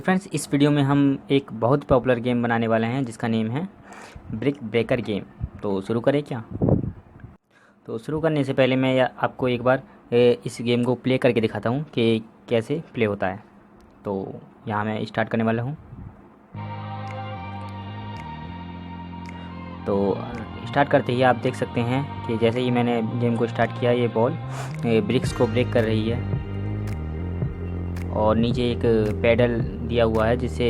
Friends, इस video में हम एक बहुत पॉपुलर गेम बनाने वाले हैं जिसका नेम है ब्रिक ब्रेकर गेम। तो शुरू करें क्या? तो शुरू करने से पहले मैं आपको एक बार इस गेम को प्ले करके दिखाता हूँ कि कैसे प्ले होता है। तो यहाँ मैं स्टार्ट करने वाला हूँ। तो स्टार्ट करते ही आप देख सकते हैं कि जैसे ही मैंने गेम को स्टार्ट किया, ये बॉल ब्रिक्स को ब्रेक कर रही है और नीचे एक पैडल दिया हुआ है जिससे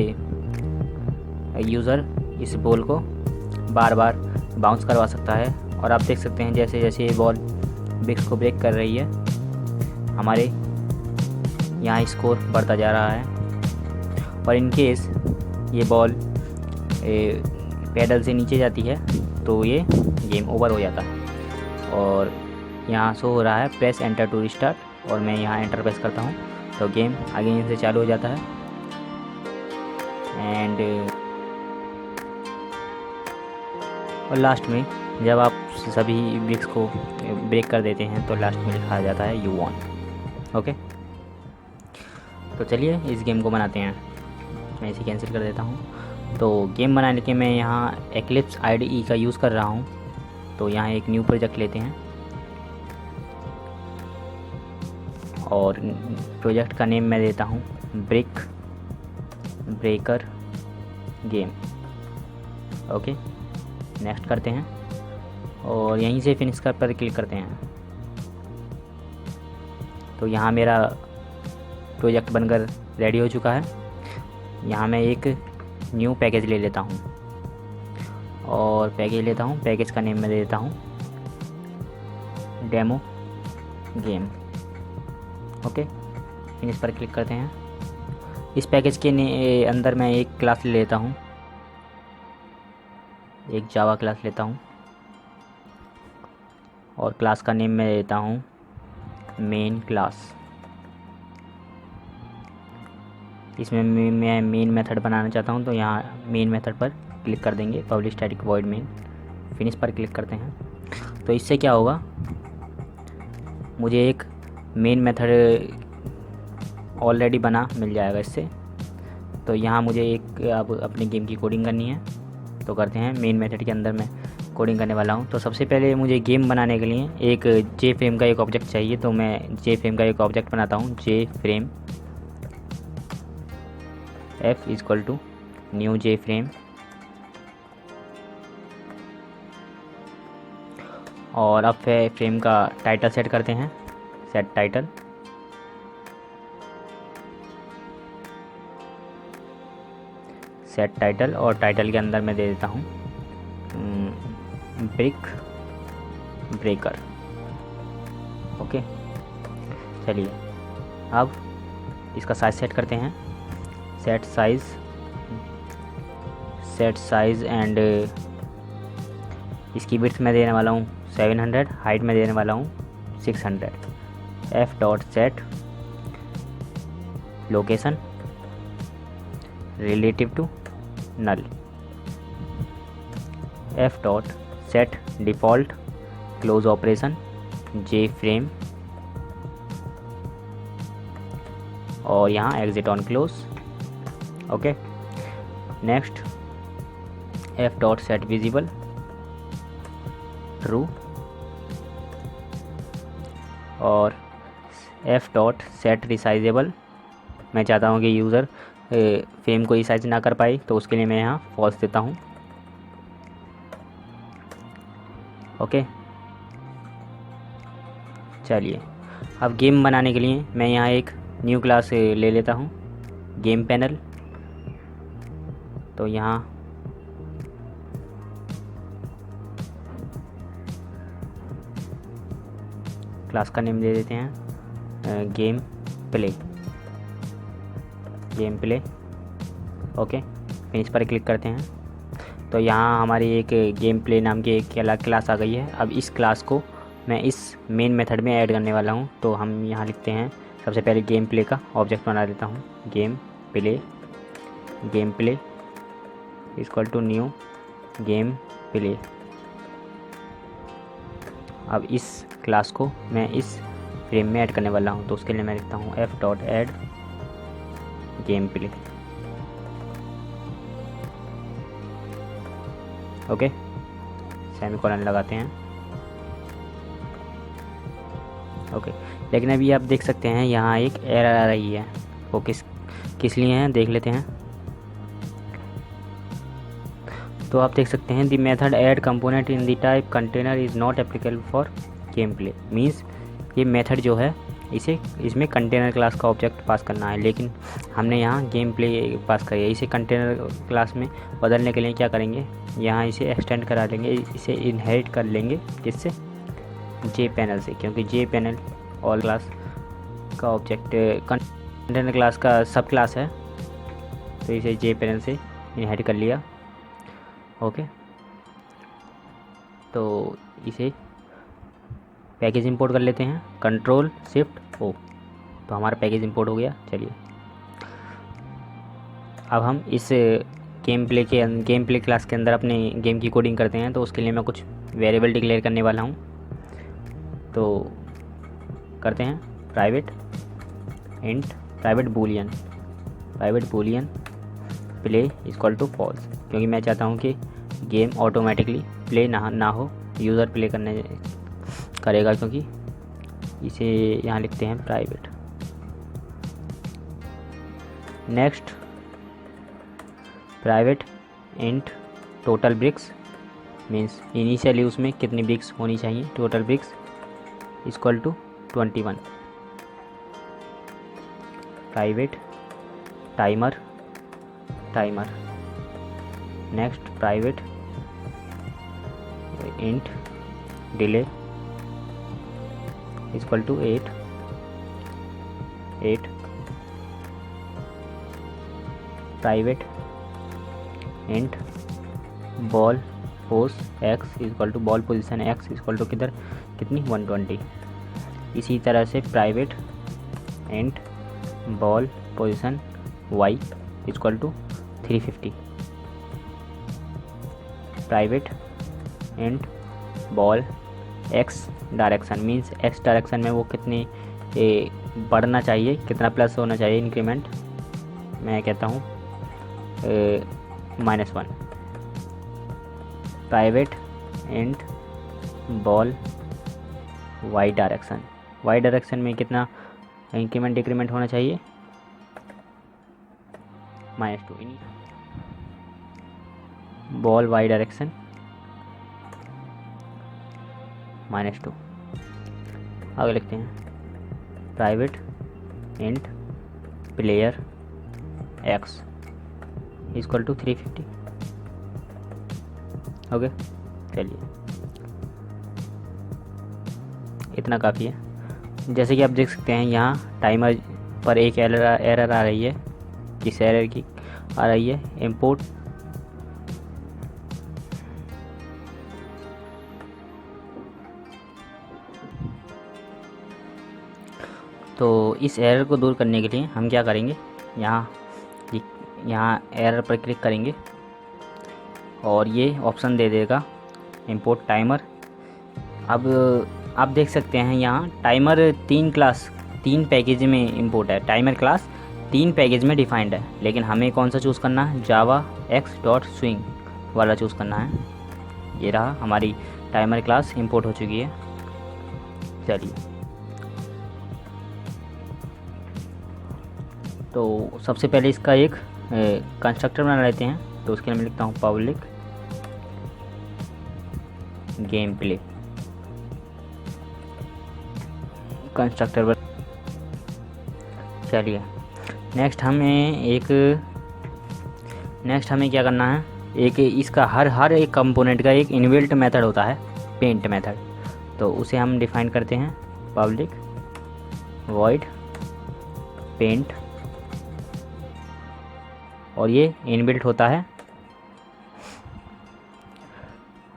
यूज़र इस बॉल को बार बार बाउंस करवा सकता है। और आप देख सकते हैं जैसे जैसे ये बॉल ब्रिक्स को ब्रेक कर रही है, हमारे यहाँ स्कोर बढ़ता जा रहा है। और इन केस ये बॉल पैडल से नीचे जाती है तो ये गेम ओवर हो जाता है। और यहाँ शो हो रहा है प्रेस एंटर टू रिस्टार्ट, और मैं यहाँ एंटर प्रेस करता हूँ तो गेम आगे से चालू हो जाता है। एंड और लास्ट में जब आप सभी ब्रिक्स को ब्रेक कर देते हैं तो लास्ट में लिखा जाता है यू वॉन। ओके, तो चलिए इस गेम को बनाते हैं। मैं इसे कैंसिल कर देता हूँ। तो गेम बनाने के मैं यहाँ एक्लिप्स IDE का यूज़ कर रहा हूँ। तो यहाँ एक न्यू प्रोजेक्ट लेते हैं और प्रोजेक्ट का नेम मैं देता हूँ brick breaker game. Okay, next करते हैं और यहीं से फिनिश कर पर क्लिक करते हैं। तो यहाँ मेरा प्रोजेक्ट बनकर रेडी हो चुका है। यहाँ मैं एक न्यू पैकेज ले लेता हूँ और पैकेज का नेम मैं दे देता हूँ डेमो गेम। ओके, फिनिश पर क्लिक करते हैं। इस पैकेज के अंदर मैं एक क्लास ले लेता हूँ, एक जावा क्लास लेता हूँ और क्लास का नेम मैं देता हूँ मेन क्लास। इसमें मैं मेन मेथड बनाना चाहता हूँ, तो यहाँ मेन मेथड पर क्लिक कर देंगे, public static void main. Finish पर क्लिक करते हैं। तो इससे क्या होगा, मुझे एक मेन मेथड ऑलरेडी बना मिल जाएगा इससे। तो यहाँ मुझे एक अब अपनी गेम की कोडिंग करनी है, तो करते हैं। मेन मेथड के अंदर मैं कोडिंग करने वाला हूँ। तो सबसे पहले मुझे गेम बनाने के लिए एक जे फ्रेम का एक ऑब्जेक्ट चाहिए। तो मैं जे फ्रेम का एक ऑब्जेक्ट बनाता हूँ, J frame f equal to new J frame. और अब फ्रेम का टाइटल सेट करते हैं, सेट टाइटल। सेट टाइटल और टाइटल के अंदर मैं दे देता हूँ ब्रिक ब्रेकर। ओके, चलिए अब इसका साइज सेट करते हैं। सेट साइज एंड इसकी विड्थ मैं देने वाला हूँ 700, हाइट में देने वाला हूँ 600। f dot set location relative to null. f dot set default close operation J frame और यहाँ exit on close. Okay, next f dot set visible true और f डॉट सेट रिसाइजेबल। मैं चाहता हूँ कि यूज़र फ्रेम को resize ना कर पाए, तो उसके लिए मैं यहाँ फॉल्स देता हूँ। ओके, चलिए अब गेम बनाने के लिए मैं यहाँ एक न्यू क्लास ले लेता हूँ, गेम पैनल। तो यहाँ क्लास का नेम दे देते हैं गेम प्ले। ओके, फिनिश पर क्लिक करते हैं। तो यहाँ हमारी एक गेम प्ले नाम की एक क्लास आ गई है। अब इस क्लास को मैं इस मेन मेथड में ऐड करने वाला हूँ। तो हम यहाँ लिखते हैं, सबसे पहले गेम प्ले का ऑब्जेक्ट बना देता हूँ, game play equal to new game play. अब इस क्लास को मैं इस फ्रेम में ऐड करने वाला हूँ, तो उसके लिए मैं लिखता हूँ f dot add game play. Okay, semicolon लगाते हैं। ओके, लेकिन अभी आप देख सकते हैं यहाँ एक एरर आ रही है, वो किस लिए है देख लेते हैं। तो आप देख सकते हैं the method add component in the type container is not applicable for game play. Means ये मेथड जो है इसमें कंटेनर क्लास का ऑब्जेक्ट पास करना है, लेकिन हमने यहाँ गेम प्ले पास करी है। इसे कंटेनर क्लास में बदलने के लिए क्या करेंगे, यहाँ इसे एक्सटेंड करा लेंगे, इसे इनहेरिट कर लेंगे किससे, जे पैनल से, क्योंकि जे पैनल ऑल क्लास का ऑब्जेक्ट कंटेनर क्लास का सब क्लास है, तो इसे जे पैनल से इनहेरिट कर लिया। ओके, तो इसे पैकेज इंपोर्ट कर लेते हैं, कंट्रोल शिफ्ट ओ, तो हमारा पैकेज इंपोर्ट हो गया। चलिए अब हम इस गेम प्ले क्लास के अंदर अपने गेम की कोडिंग करते हैं। तो उसके लिए मैं कुछ वेरिएबल डिक्लेयर करने वाला हूँ। तो करते हैं private boolean play equal to false, क्योंकि मैं चाहता हूँ कि गेम ऑटोमेटिकली प्ले ना हो, यूज़र प्ले करेगा, क्योंकि इसे यहाँ लिखते हैं private. Next private int total bricks, means initially उसमें कितनी ब्रिक्स होनी चाहिए, total bricks equal to 21। Private timer next private int delay equal to 8 private int ball pos X equal to ball position X equal to कितनी 120। इसी तरह से private int ball position Y equal to 350। Private int ball x direction, means X direction में वो कितनी बढ़ना चाहिए, कितना प्लस होना चाहिए इंक्रीमेंट, मैं कहता हूँ -1। Private int ball Y direction में कितना इंक्रीमेंट डिक्रीमेंट होना चाहिए, -2। Ball Y direction -2। आगे लिखते हैं private int player X equal to 350। Okay, चलिए इतना काफ़ी है। जैसे कि आप देख सकते हैं यहाँ टाइमर पर एक एरर आ रही है। किस एरर की आ रही है, इंपोर्ट तो इस एरर को दूर करने के लिए हम क्या करेंगे, यहाँ एरर पर क्लिक करेंगे और ये ऑप्शन दे देगा इंपोर्ट टाइमर। अब आप देख सकते हैं यहाँ टाइमर 3 पैकेज में इंपोर्ट है, टाइमर क्लास 3 पैकेज में डिफाइंड है, लेकिन हमें कौन सा चूज़ करना है, जावा x.swing वाला चूज़ करना है। ये रहा, हमारी टाइमर क्लास इंपोर्ट हो चुकी है। चलिए, तो सबसे पहले इसका एक कंस्ट्रक्टर बना लेते हैं। तो उसके लिए मैं लिखता हूँ पब्लिक गेम प्ले कंस्ट्रक्टर। चलिए नेक्स्ट हमें क्या करना है, एक इसका हर एक कंपोनेंट का एक इनबिल्ट मेथड होता है, पेंट मेथड। तो उसे हम डिफाइन करते हैं पब्लिक वॉइड पेंट, और ये इनबिल्ट होता है।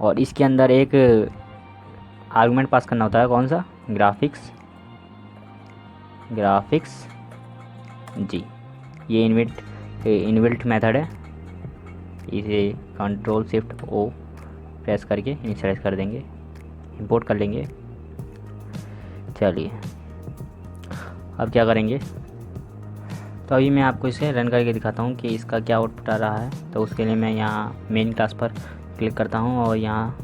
और इसके अंदर एक आर्गुमेंट पास करना होता है, कौन सा, ग्राफिक्स जी। ये इनबिल्ट मेथड है, इसे कंट्रोल शिफ्ट ओ प्रेस करके इनिशियलाइज कर देंगे, इंपोर्ट कर लेंगे। चलिए अब क्या करेंगे, तो अभी मैं आपको इसे रन करके दिखाता हूँ कि इसका क्या आउटपुट आ रहा है। तो उसके लिए मैं यहाँ मेन क्लास पर क्लिक करता हूँ और यहाँ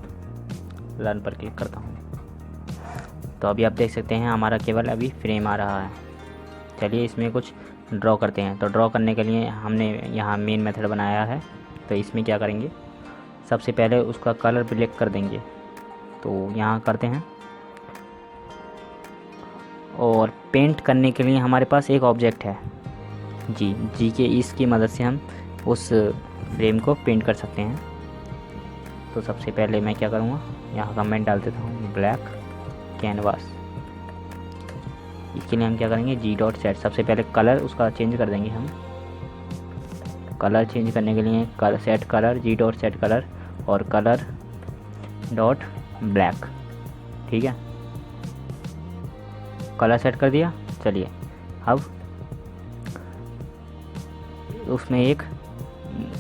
रन पर क्लिक करता हूँ। तो अभी आप देख सकते हैं हमारा केवल अभी फ्रेम आ रहा है। चलिए इसमें कुछ ड्रॉ करते हैं। तो ड्रॉ करने के लिए हमने यहाँ मेन मेथड बनाया है। तो इसमें क्या करेंगे, सबसे पहले उसका कलर ब्लैक कर देंगे। तो यहाँ करते हैं, और पेंट करने के लिए हमारे पास एक ऑब्जेक्ट है जी के इसकी मदद से हम उस फ्रेम को पेंट कर सकते हैं। तो सबसे पहले मैं क्या करूँगा, यहाँ कमेंट डाल देता हूँ ब्लैक कैनवास। इसके लिए हम क्या करेंगे, g.set। सबसे पहले कलर उसका चेंज कर देंगे हम। कलर चेंज करने के लिए सेट कलर g.set कलर और कलर डॉट ब्लैक। ठीक है, कलर सेट कर दिया। चलिए अब उसमें एक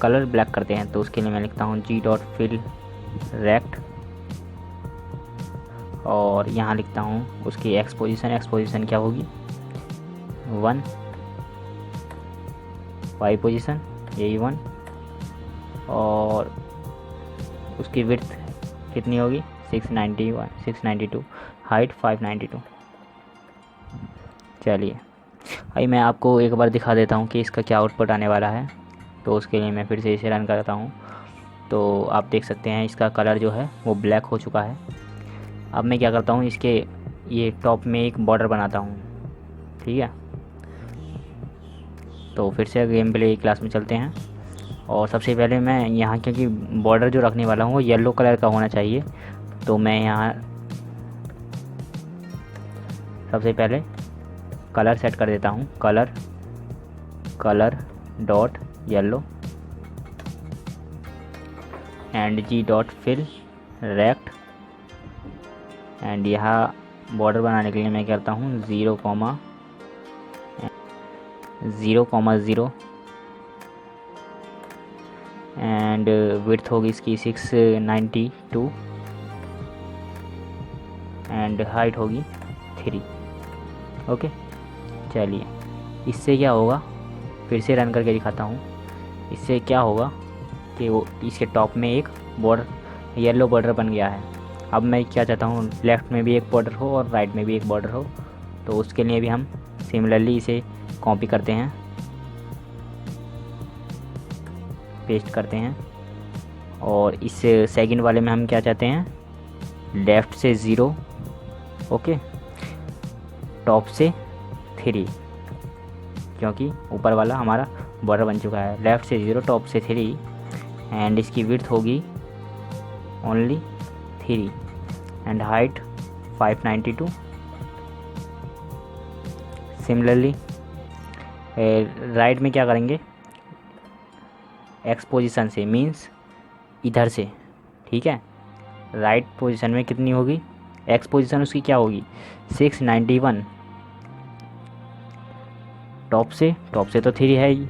कलर ब्लैक करते हैं। तो उसके लिए मैं लिखता हूँ g.fill rect और यहाँ लिखता हूँ उसकी एक्सपोजिशन क्या होगी 1, वाई पोजीशन यही 1, और उसकी विड्थ कितनी होगी 692, हाइट 592। चलिए अभी मैं आपको एक बार दिखा देता हूँ कि इसका क्या आउटपुट आने वाला है। तो उसके लिए मैं फिर से इसे रन करता हूँ। तो आप देख सकते हैं इसका कलर जो है वो ब्लैक हो चुका है। अब मैं क्या करता हूँ, इसके ये टॉप में एक बॉर्डर बनाता हूँ। ठीक है, तो फिर से गेम प्ले क्लास में चलते हैं। और सबसे पहले मैं यहाँ, क्योंकि बॉर्डर जो रखने वाला हूँ वो येलो कलर का होना चाहिए, तो मैं यहाँ सबसे पहले कलर सेट कर देता हूँ। Colour dot yellow and g.fill rect। And यहाँ बॉर्डर बनाने के लिए मैं करता हूँ 0,0 एंड विड्थ होगी इसकी 692 एंड हाइट होगी 3। ओके, चलिए इससे क्या होगा, फिर से रन करके दिखाता हूँ। इससे क्या होगा कि वो इसके टॉप में एक बॉर्डर येलो बॉर्डर बन गया है। अब मैं क्या चाहता हूँ, लेफ़्ट में भी एक बॉर्डर हो और राइट में भी एक बॉर्डर हो। तो उसके लिए भी हम सिमिलरली इसे कॉपी करते हैं, पेस्ट करते हैं, और इस सेकंड वाले में हम क्या चाहते हैं, लेफ़्ट से 0, ओके, टॉप से 3, क्योंकि ऊपर वाला हमारा बॉर्डर बन चुका है। लेफ़्ट से 0, टॉप से 3 एंड इसकी विड्थ होगी only 3 and height 592। Similarly right में क्या करेंगे, एक्स पोजीशन से, मीन्स इधर से। ठीक है, राइट पोजीशन में कितनी होगी, एक्स पोजीशन उसकी क्या होगी 691, टॉप से तो 3 है ही,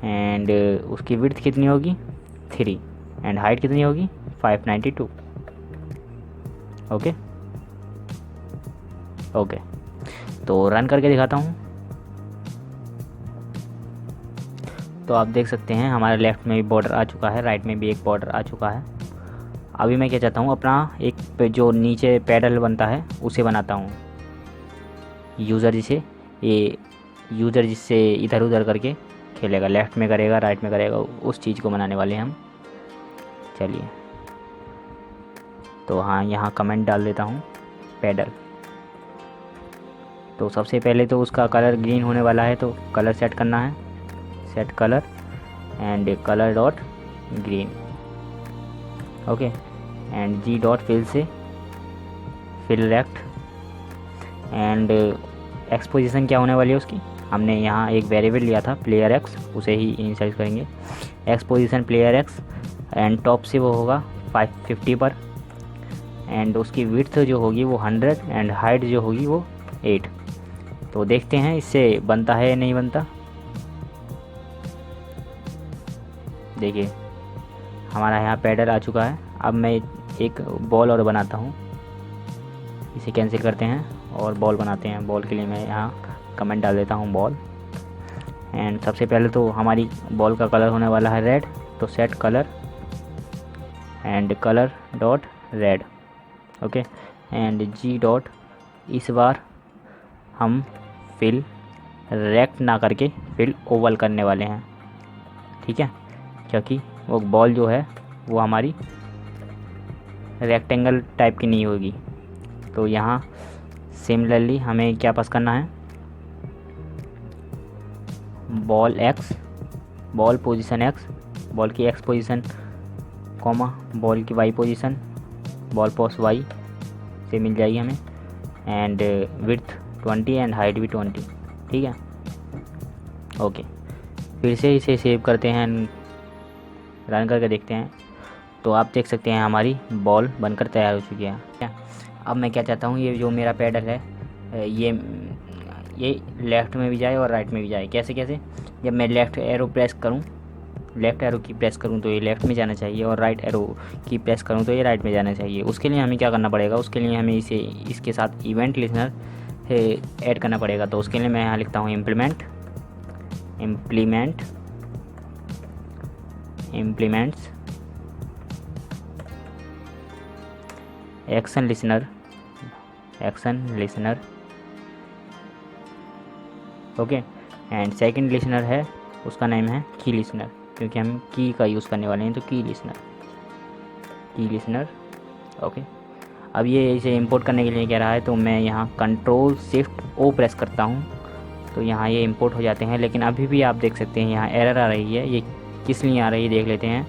एंड उसकी विड्थ कितनी होगी 3 एंड हाइट कितनी होगी 592। ओके, तो रन करके दिखाता हूँ। तो आप देख सकते हैं हमारे लेफ़्ट में भी बॉर्डर आ चुका है, राइट में भी एक बॉर्डर आ चुका है। अभी मैं क्या चाहता हूँ, अपना एक जो नीचे पैडल बनता है उसे बनाता हूँ। यूज़र जिससे इधर उधर करके खेलेगा, लेफ़्ट में करेगा राइट में करेगा, उस चीज़ को बनाने वाले हैं हम। चलिए, तो हाँ यहाँ कमेंट डाल देता हूँ पैडल। तो सबसे पहले तो उसका कलर ग्रीन होने वाला है, तो कलर सेट करना है, set colour and colour dot green. Okay, and g.fill से fill rect एंड एक्सपोजिशन क्या होने वाली है उसकी, हमने यहाँ एक वेरिएबल लिया था player x, उसे ही इनिशियलाइज करेंगे। Exposition player x and top से वो होगा 550 पर, एंड उसकी विड्थ जो होगी वो 100 एंड हाइट जो होगी वो 8। तो देखते हैं इससे बनता है या नहीं बनता। देखिए हमारा यहाँ पैडल आ चुका है। अब मैं एक बॉल और बनाता हूँ, इसे कैंसिल करते हैं और बॉल बनाते हैं। बॉल के लिए मैं यहाँ कमेंट डाल देता हूँ बॉल, एंड सबसे पहले तो हमारी बॉल का कलर होने वाला है रेड, तो set colour and colour dot red. Okay, and ji dot, इस बार हम फिल रेक्ट ना करके फिल ओवल करने वाले हैं, ठीक है, क्योंकि वो बॉल जो है वो हमारी रेक्टेंगल टाइप की नहीं होगी। तो यहाँ सिमिलरली हमें क्या पास करना है, ball X, ball position X, ball की एक्स पोजीशन, कॉमा बॉल की Y position, ball pos Y से मिल जाएगी हमें, एंड विड्थ 20 एंड हाइट भी 20, ठीक है। ओके, फिर से इसे सेव करते हैं, रन करके देखते हैं। तो आप देख सकते हैं हमारी बॉल बनकर तैयार हो चुकी है। अब मैं क्या चाहता हूँ, ये जो मेरा पैडल है ये लेफ़्ट में भी जाए और राइट में भी जाए। कैसे कैसे, जब मैं लेफ़्ट एरो प्रेस करूँ, लेफ़्ट एरो की प्रेस करूँ तो ये लेफ़्ट में जाना चाहिए, और राइट एरो की प्रेस करूँ तो ये राइट में जाना चाहिए। उसके लिए हमें क्या करना पड़ेगा, उसके लिए हमें इसके साथ इवेंट लिसनर ऐड करना पड़ेगा। तो उसके लिए मैं यहाँ लिखता हूँ implements action listener, okay, and second listener है, उसका नेम है की लिसनर, क्योंकि हम की का यूज़ करने वाले हैं, तो की लिसनर। ओके, अब ये इसे इंपोर्ट करने के लिए कह रहा है, तो मैं यहाँ कंट्रोल शिफ्ट ओ प्रेस करता हूँ, तो यहाँ ये इंपोर्ट हो जाते हैं। लेकिन अभी भी आप देख सकते हैं यहाँ एरर आ रही है। ये किस लिए आ रही है देख लेते हैं।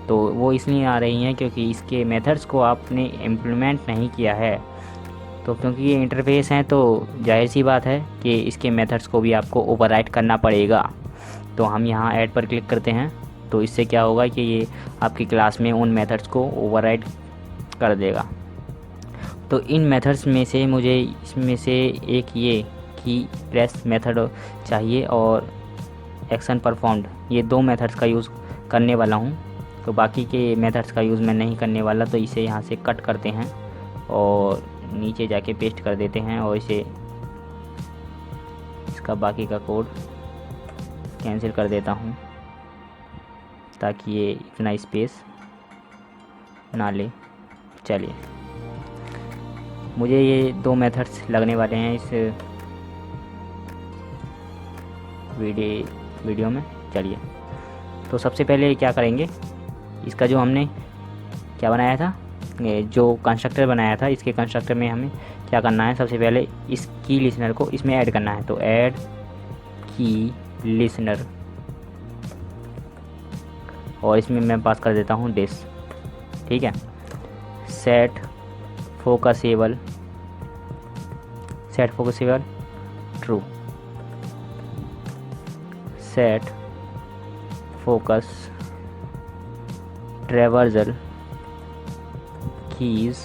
तो वो इसलिए आ रही हैं क्योंकि इसके मेथड्स को आपने इम्प्लीमेंट नहीं किया है। तो क्योंकि ये इंटरफेस हैं, तो जाहिर सी बात है कि इसके मेथड्स को भी आपको ओवरराइट करना पड़ेगा। तो हम यहाँ ऐड पर क्लिक करते हैं, तो इससे क्या होगा कि ये आपकी क्लास में उन मेथड्स को ओवरराइट कर देगा। तो इन मेथड्स में से मुझे इसमें से एक ये की प्रेस मेथड चाहिए और एक्शन परफॉर्म्ड, ये दो मेथड्स का यूज़ करने वाला हूँ। तो बाकी के मेथड्स का यूज़ मैं नहीं करने वाला, तो इसे यहाँ से कट करते हैं और नीचे जाके पेस्ट कर देते हैं, और इसका बाकी का कोड कैंसिल कर देता हूँ ताकि ये इतना स्पेस ना ले। चलिए, मुझे ये दो मेथड्स लगने वाले हैं इस वीडियो में। चलिए, तो सबसे पहले क्या करेंगे, इसका जो हमने क्या बनाया था, जो कंस्ट्रक्टर बनाया था, इसके कंस्ट्रक्टर में हमें क्या करना है, सबसे पहले इस की लिसनर को इसमें ऐड करना है। तो ऐड की लिसनर, और इसमें मैं पास कर देता हूँ दिस, ठीक है। Set focusable true, set focus traversal keys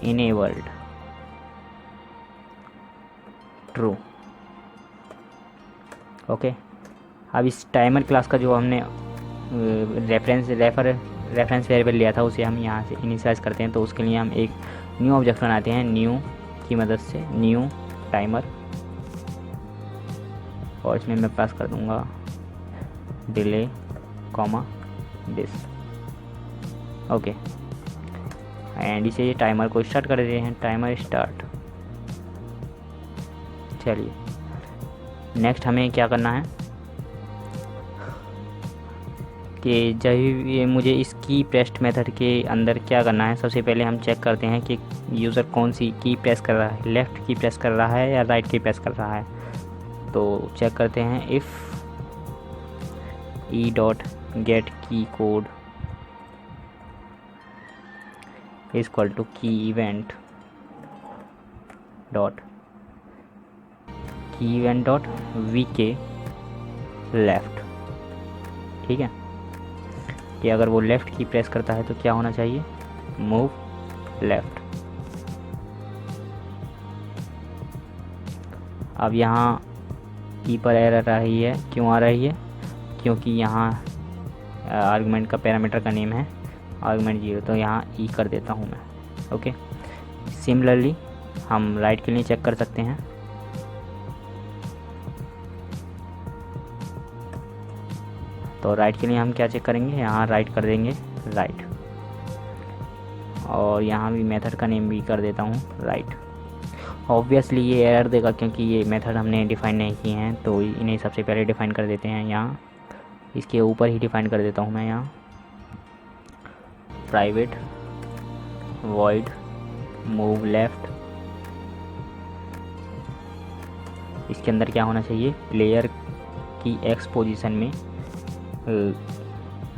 enabled true. Okay, अब इस टाइमर क्लास का जो हमने रेफरेंस वेरिएबल लिया था, उसे हम यहाँ से इनिशियलाइज करते हैं। तो उसके लिए हम एक न्यू ऑब्जेक्ट बनाते हैं, न्यू की मदद से, न्यू टाइमर, और इसमें मैं पास कर दूंगा delay comma this. Okay, and इसे ये टाइमर को स्टार्ट कर देते हैं, टाइमर स्टार्ट। चलिए, नेक्स्ट हमें क्या करना है कि जब ये मुझे इस की प्रेस्ड मेथड के अंदर क्या करना है, सबसे पहले हम चेक करते हैं कि यूज़र कौन सी की प्रेस कर रहा है, लेफ़्ट की प्रेस कर रहा है या राइट की प्रेस कर रहा है। तो चेक करते हैं, if e dot get key code is equal to key event dot we के लेफ़्ट, ठीक है, कि अगर वो लेफ़्ट की प्रेस करता है तो क्या होना चाहिए, मूव लेफ़्ट। अब यहाँ ई पर एरर आ रही है, क्यों आ रही है, क्योंकि यहाँ आर्गुमेंट का पैरामीटर का नेम है आर्गुमेंट 0, तो यहाँ ई कर देता हूँ मैं। ओके, सिमिलरली हम राइट के लिए चेक कर सकते हैं। तो राइट के लिए हम क्या चेक करेंगे, यहाँ राइट कर देंगे राइट, और यहाँ भी मेथड का नेम भी कर देता हूँ राइट। ऑब्वियसली ये एरर देगा क्योंकि ये मेथड हमने डिफ़ाइन नहीं किए हैं, तो इन्हें सबसे पहले डिफ़ाइन कर देते हैं। यहाँ इसके ऊपर ही डिफ़ाइन कर देता हूँ मैं यहाँ प्राइवेट वॉइड मूव लेफ़्ट। इसके अंदर क्या होना चाहिए, प्लेयर की एक्स पोजीशन में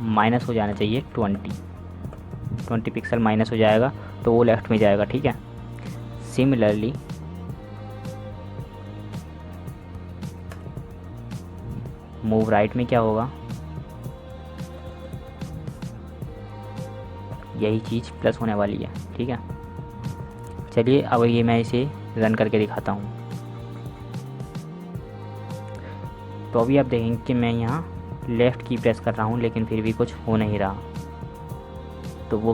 माइनस हो जाना चाहिए 20 पिक्सल माइनस हो जाएगा तो वो लेफ़्ट में जाएगा, ठीक है। सिमिलरली मूव राइट में क्या होगा, यही चीज़ प्लस होने वाली है, ठीक है। चलिए अब ये मैं इसे रन करके दिखाता हूँ। तो अभी आप देखेंगे कि मैं यहाँ लेफ़्ट की प्रेस कर रहा हूँ लेकिन फिर भी कुछ हो नहीं रहा। तो वो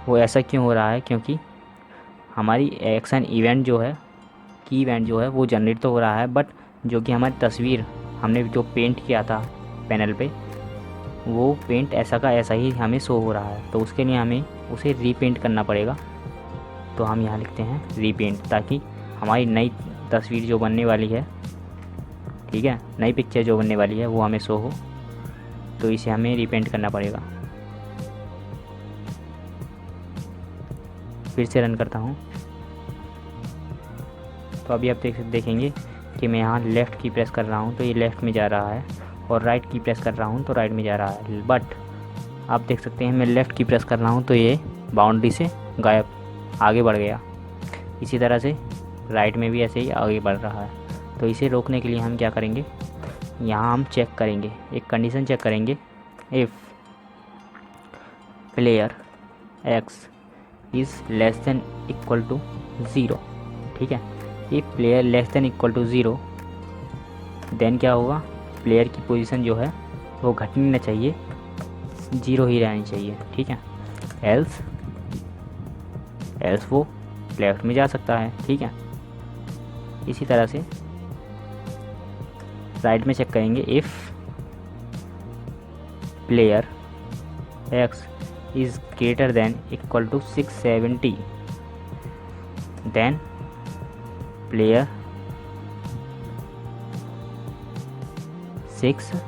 वो ऐसा क्यों हो रहा है, क्योंकि हमारी एक्शन इवेंट जो है, की इवेंट जो है वो जनरेट तो हो रहा है, बट जो कि हमारी तस्वीर हमने जो पेंट किया था पैनल पे, वो पेंट ऐसा का ऐसा ही हमें शो हो रहा है। तो उसके लिए हमें उसे रीपेंट करना पड़ेगा। तो हम यहाँ लिखते हैं रीपेंट, ताकि हमारी नई तस्वीर जो बनने वाली है, ठीक है, नई पिक्चर जो बनने वाली है वो हमें शो हो। तो इसे हमें रीपेंट करना पड़ेगा। फिर से रन करता हूँ। तो अभी आप देखेंगे कि मैं यहाँ लेफ़्ट की प्रेस कर रहा हूँ तो ये लेफ़्ट में जा रहा है, और राइट की प्रेस कर रहा हूँ तो राइट में जा रहा है। बट आप देख सकते हैं मैं लेफ़्ट की प्रेस कर रहा हूँ तो ये बाउंड्री से गायब आगे बढ़ गया। इसी तरह से राइट में भी ऐसे ही आगे बढ़ रहा है। तो इसे रोकने के लिए हम क्या करेंगे, यहाँ हम चेक करेंगे, एक कंडीशन चेक करेंगे, if player X is less than equal to 0, ठीक है। If player less than equal to 0 then क्या होगा, प्लेयर की पोजीशन जो है वो घटनी ना चाहिए, 0 ही रहनी चाहिए, ठीक है। एल्स वो लेफ्ट में जा सकता है, ठीक है। इसी तरह से राइट में चेक करेंगे, if player X is greater than equal to 670 then player 600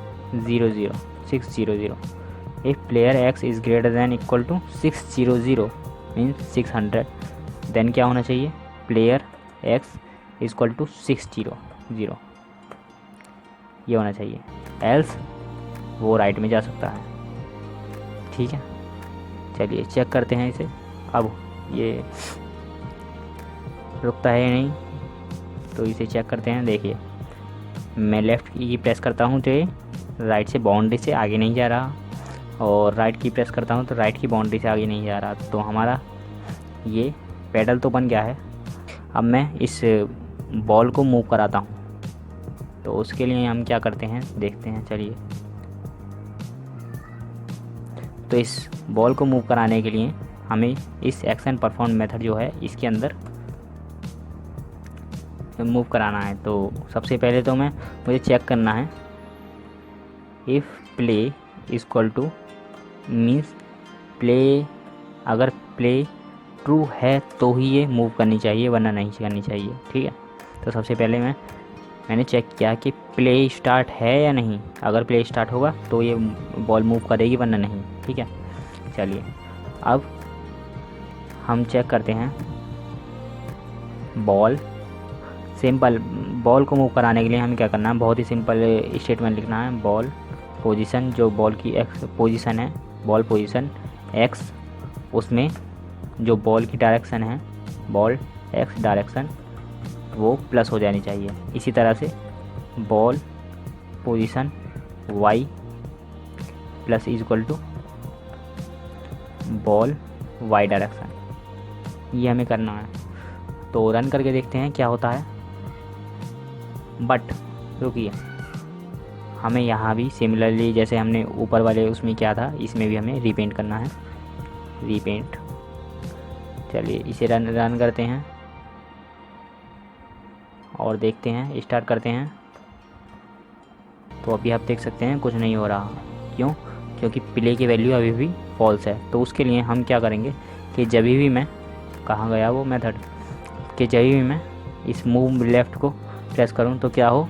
if player x is greater than equal to 600 means 600 then क्या होना चाहिए, player x is equal to 600 ये होना चाहिए, else वो राइट में जा सकता है, ठीक है। चलिए चेक करते हैं इसे। अब ये रुकता है नहीं तो इसे चेक करते हैं। देखिए मैं लेफ़्ट की प्रेस करता हूँ तो ये राइट से बाउंड्री से आगे नहीं जा रहा, और राइट की प्रेस करता हूँ तो राइट की बाउंड्री से आगे नहीं जा रहा। तो हमारा ये पैडल तो बन गया है। अब मैं इस बॉल को मूव कराता हूँ, तो उसके लिए हम क्या करते हैं देखते हैं। चलिए, तो इस बॉल को मूव कराने के लिए हमें इस एक्शन परफॉर्म मेथड जो है इसके अंदर मूव कराना है। तो सबसे पहले तो मुझे चेक करना है, if play equal two means play, अगर प्ले ट्रू है तो ही ये मूव करनी चाहिए, वरना नहीं करनी चाहिए, ठीक है। तो सबसे पहले मैंने चेक किया कि प्ले स्टार्ट है या नहीं। अगर प्ले स्टार्ट होगा तो ये बॉल मूव करेगी, वरना नहीं, ठीक है। चलिए अब हम चेक करते हैं बॉल। सिंपल बॉल को मूव कराने के लिए हमें क्या करना है, बहुत ही सिंपल स्टेटमेंट लिखना है। बॉल पोजीशन, जो बॉल की एक्स पोजीशन है, बॉल पोजीशन एक्स, उसमें जो बॉल की डायरेक्शन है, बॉल एक्स डायरेक्शन, वो प्लस हो जानी चाहिए। इसी तरह से ball position y plus is equal to ball Y direction, ये हमें करना है। तो रन करके देखते हैं क्या होता है। बट रुकिए, हमें यहाँ भी सिमिलरली जैसे हमने ऊपर वाले उसमें किया था, इसमें भी हमें रीपेंट करना है, रीपेंट। चलिए इसे रन करते हैं और देखते हैं, स्टार्ट करते हैं। तो अभी आप देख सकते हैं कुछ नहीं हो रहा। क्यों? क्योंकि प्ले की वैल्यू अभी भी फॉल्स है। तो उसके लिए हम क्या करेंगे कि जब भी मैं, कहाँ गया वो मेथड, कि जब भी मैं इस मूव लेफ़्ट को प्रेस करूँ तो क्या हो,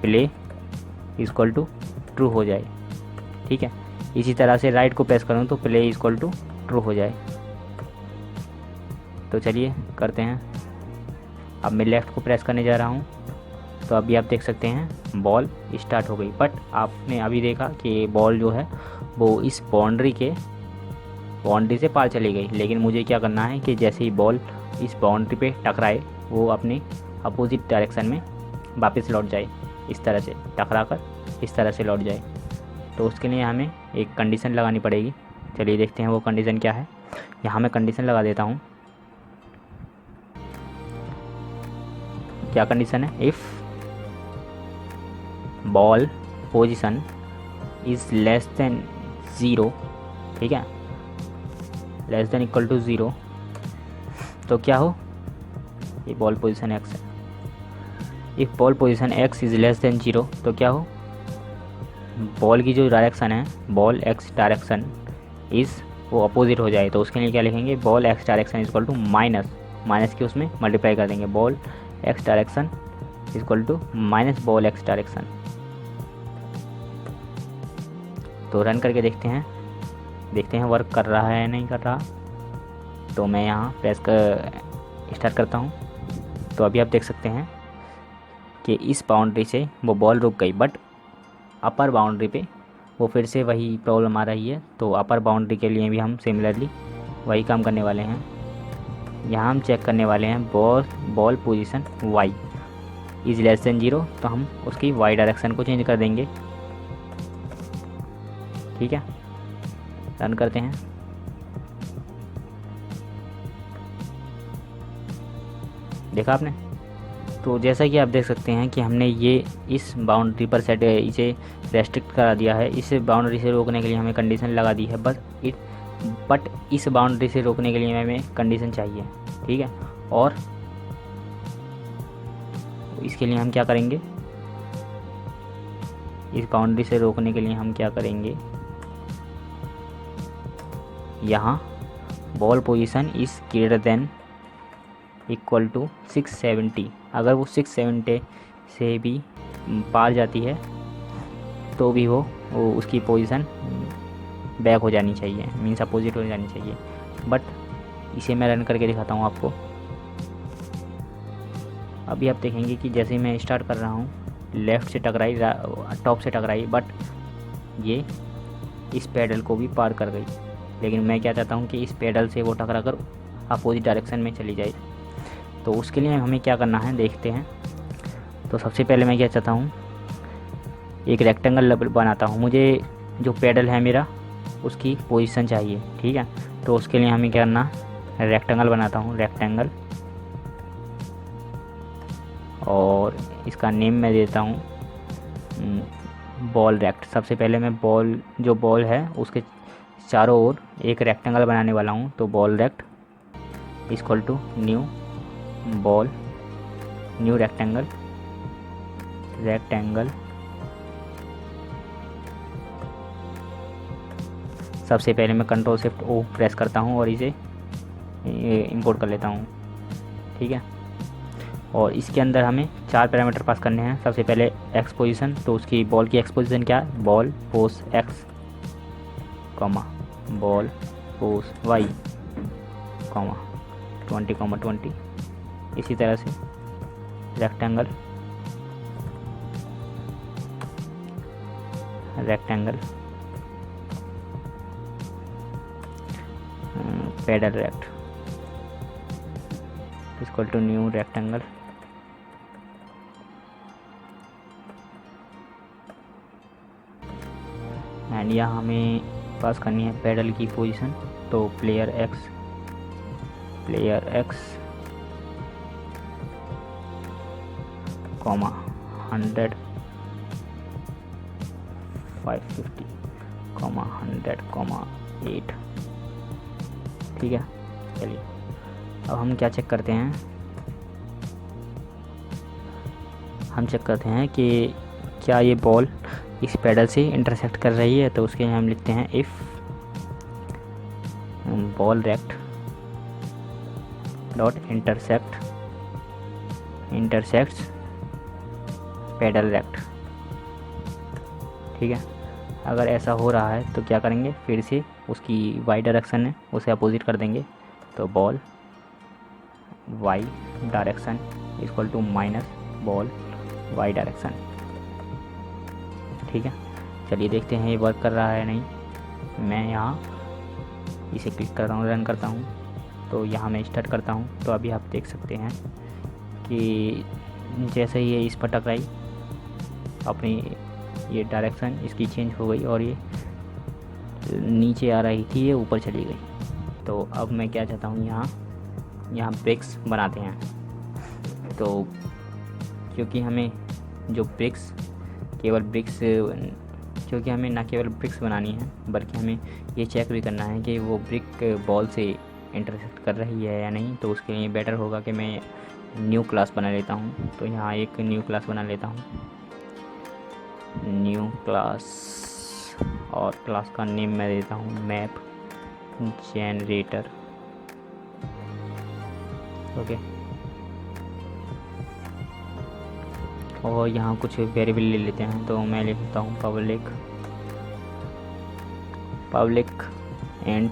प्ले इक्वल टू ट्रू हो जाए। ठीक है, इसी तरह से राइट को प्रेस करूँ तो प्ले इक्वल टू ट्रू हो जाए। तो चलिए करते हैं। अब मैं लेफ़्ट को प्रेस करने जा रहा हूँ, तो अभी आप देख सकते हैं बॉल स्टार्ट हो गई। बट आपने अभी देखा कि बॉल जो है वो इस बाउंड्री से पार चली गई। लेकिन मुझे क्या करना है कि जैसे ही बॉल इस बाउंड्री पे टकराए वो अपने अपोजिट डायरेक्शन में वापस लौट जाए, इस तरह से टकरा कर इस तरह से लौट जाए। तो उसके लिए हमें एक कंडीशन लगानी पड़ेगी। चलिए देखते हैं वो कंडीशन क्या है। यहाँ मैं कंडीशन लगा देता हूँ। क्या कंडीशन है, if ball position is less than 0, ठीक है, लेस देन इक्वल टू 0, तो क्या हो, ये बॉल पोजीशन x है। If ball position x is less than 0, तो क्या हो, बॉल की जो डायरेक्शन है, बॉल x डायरेक्शन इज़ वो अपोजिट हो जाए। तो उसके लिए क्या लिखेंगे, ball x direction equal to minus की उसमें मल्टीप्लाई कर देंगे, ball x direction equal to minus ball x direction. तो रन करके देखते हैं वर्क कर रहा है या नहीं कर रहा। तो मैं यहाँ प्रेस कर स्टार्ट करता हूँ। तो अभी आप देख सकते हैं कि इस बाउंड्री से वो बॉल रुक गई, बट अपर बाउंड्री पे वो फिर से वही प्रॉब्लम आ रही है। तो अपर बाउंड्री के लिए भी हम सिमिलरली वही काम करने वाले हैं। यहाँ हम चेक करने वाले हैं ball position y is less than 0, तो हम उसकी y डायरेक्शन को चेंज कर देंगे। ठीक है, रन करते हैं। देखा आपने। तो जैसा कि आप देख सकते हैं कि हमने ये इस बाउंड्री पर सेट इसे रेस्ट्रिक्ट करा दिया है। इस बाउंड्री से रोकने के लिए हमें कंडीशन लगा दी है, बट इस बाउंड्री से रोकने के लिए हमें कंडीशन चाहिए। ठीक है, और इसके लिए हम क्या करेंगे, इस बाउंड्री से रोकने के लिए हम क्या करेंगे, यहाँ ball position is greater than equal to 670। अगर वो 670 से भी पार जाती है तो भी वो उसकी पोजीशन बैक हो जानी चाहिए, मीन्स अपोजिट हो जानी चाहिए। बट इसे मैं रन करके दिखाता हूँ आपको। अभी आप देखेंगे कि जैसे मैं स्टार्ट कर रहा हूँ, लेफ़्ट से टकराई, टॉप से टकराई, बट ये इस पैडल को भी पार कर गई। लेकिन मैं क्या चाहता हूँ कि इस पैडल से वो टकरा कर अपोजिट डायरेक्शन में चली जाए। तो उसके लिए हमें क्या करना है देखते हैं। तो सबसे पहले मैं क्या चाहता हूँ, एक रेक्टेंगल बनाता हूँ। मुझे जो पैडल है मेरा उसकी पोजीशन चाहिए। ठीक है, तो उसके लिए हमें क्या करना, रेक्टेंगल बनाता हूँ, रेक्टेंगल, और इसका नेम मैं देता हूँ बॉल रेक्ट। सबसे पहले मैं जो बॉल है उसके चारों ओर एक रेक्टेंगल बनाने वाला हूँ। तो ball rect equal to new ball, new rectangle, सबसे पहले मैं कंट्रोल शिफ्ट ओ प्रेस करता हूँ और इसे इंपोर्ट कर लेता हूँ। ठीक है, और इसके अंदर हमें 4 पैरामीटर पास करने हैं। सबसे पहले एक्स पोजीशन, तो उसकी बॉल की एक्स पोजीशन क्या है, ball pos x, comma ball pos y, comma 20, इसी तरह से rectangle, paddle rect equal to new rectangle, and यहाँ हमें पास करनी है पैडल की पोजीशन। तो player x, comma 100, 550, comma 100, comma 8। ठीक है, चलिए अब हम क्या चेक करते हैं, हम चेक करते हैं कि क्या ये बॉल इस पैडल से इंटरसेक्ट कर रही है। तो उसके लिए हम लिखते हैं if ball rect dot intersects paddle rect. ठीक है, अगर ऐसा हो रहा है तो क्या करेंगे, फिर से उसकी वाई डायरेक्शन है उसे अपोजिट कर देंगे। तो ball Y direction equal to minus ball Y direction. ठीक है, चलिए देखते हैं ये वर्क कर रहा है नहीं। मैं यहाँ इसे क्लिक करता हूँ, रन करता हूँ, तो यहाँ मैं स्टार्ट करता हूँ। तो अभी आप देख सकते हैं कि जैसे ही ये इस पर टकराई अपनी ये डायरेक्शन इसकी चेंज हो गई और ये नीचे आ रही थी, ये ऊपर चली गई। तो अब मैं क्या चाहता हूँ, यहाँ ब्रिक्स बनाते हैं। तो क्योंकि हमें जो ब्रिक्स केवल ब्रिक्स क्योंकि हमें ना केवल ब्रिक्स बनानी है बल्कि हमें ये चेक भी करना है कि वो ब्रिक बॉल से इंटरसेक्ट कर रही है या नहीं। तो उसके लिए बेटर होगा कि मैं न्यू क्लास बना लेता हूँ। तो यहाँ एक न्यू क्लास बना लेता हूँ, न्यू क्लास, और क्लास का नेम मैं देता हूँ मैप जनरेटर। ओके, और यहाँ कुछ वेरिएबल ले लेते हैं। तो मैं ले लेता हूँ पब्लिक एंड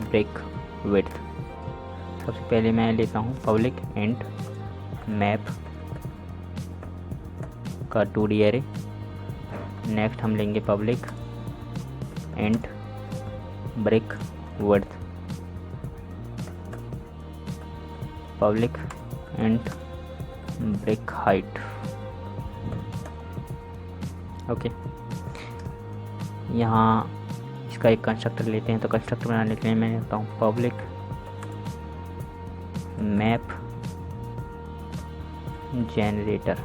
ब्रेक विड्थ। सबसे पहले मैं लेता हूँ पब्लिक एंड मैप का 2D एरे। नेक्स्ट हम लेंगे public and break width, public and break height. Okay, यहाँ इसका एक कंस्ट्रक्टर लेते हैं। तो कंस्ट्रक्टर बनाने के लिए मैं लेता हूँ पब्लिक मैप जनरेटर,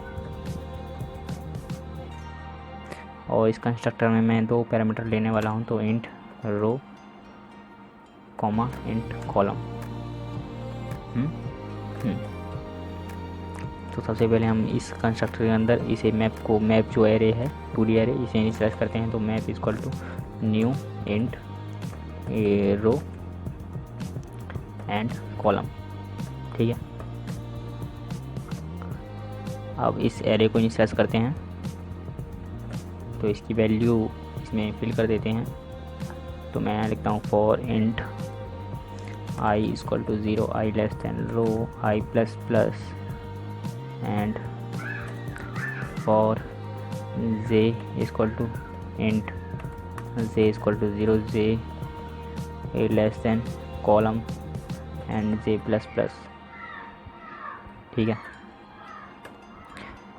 और इस कंस्ट्रक्टर में मैं 2 पैरामीटर लेने वाला हूँ। तो int row comma int column. तो सबसे पहले हम इस कंस्ट्रक्टर के अंदर इसे मैप जो एरे है 2D एरे, इसे इनिशियलाइज करते हैं। तो map equal to new int row and column. ठीक है, अब इस एरे को इनिशियलाइज करते हैं। तो इसकी वैल्यू इसमें फिल कर देते हैं। तो मैं लिखता हूँ for int i equal to 0, i less than row i plus plus, and for j equal to int j equal to 0, j less than column and j plus plus. ठीक है,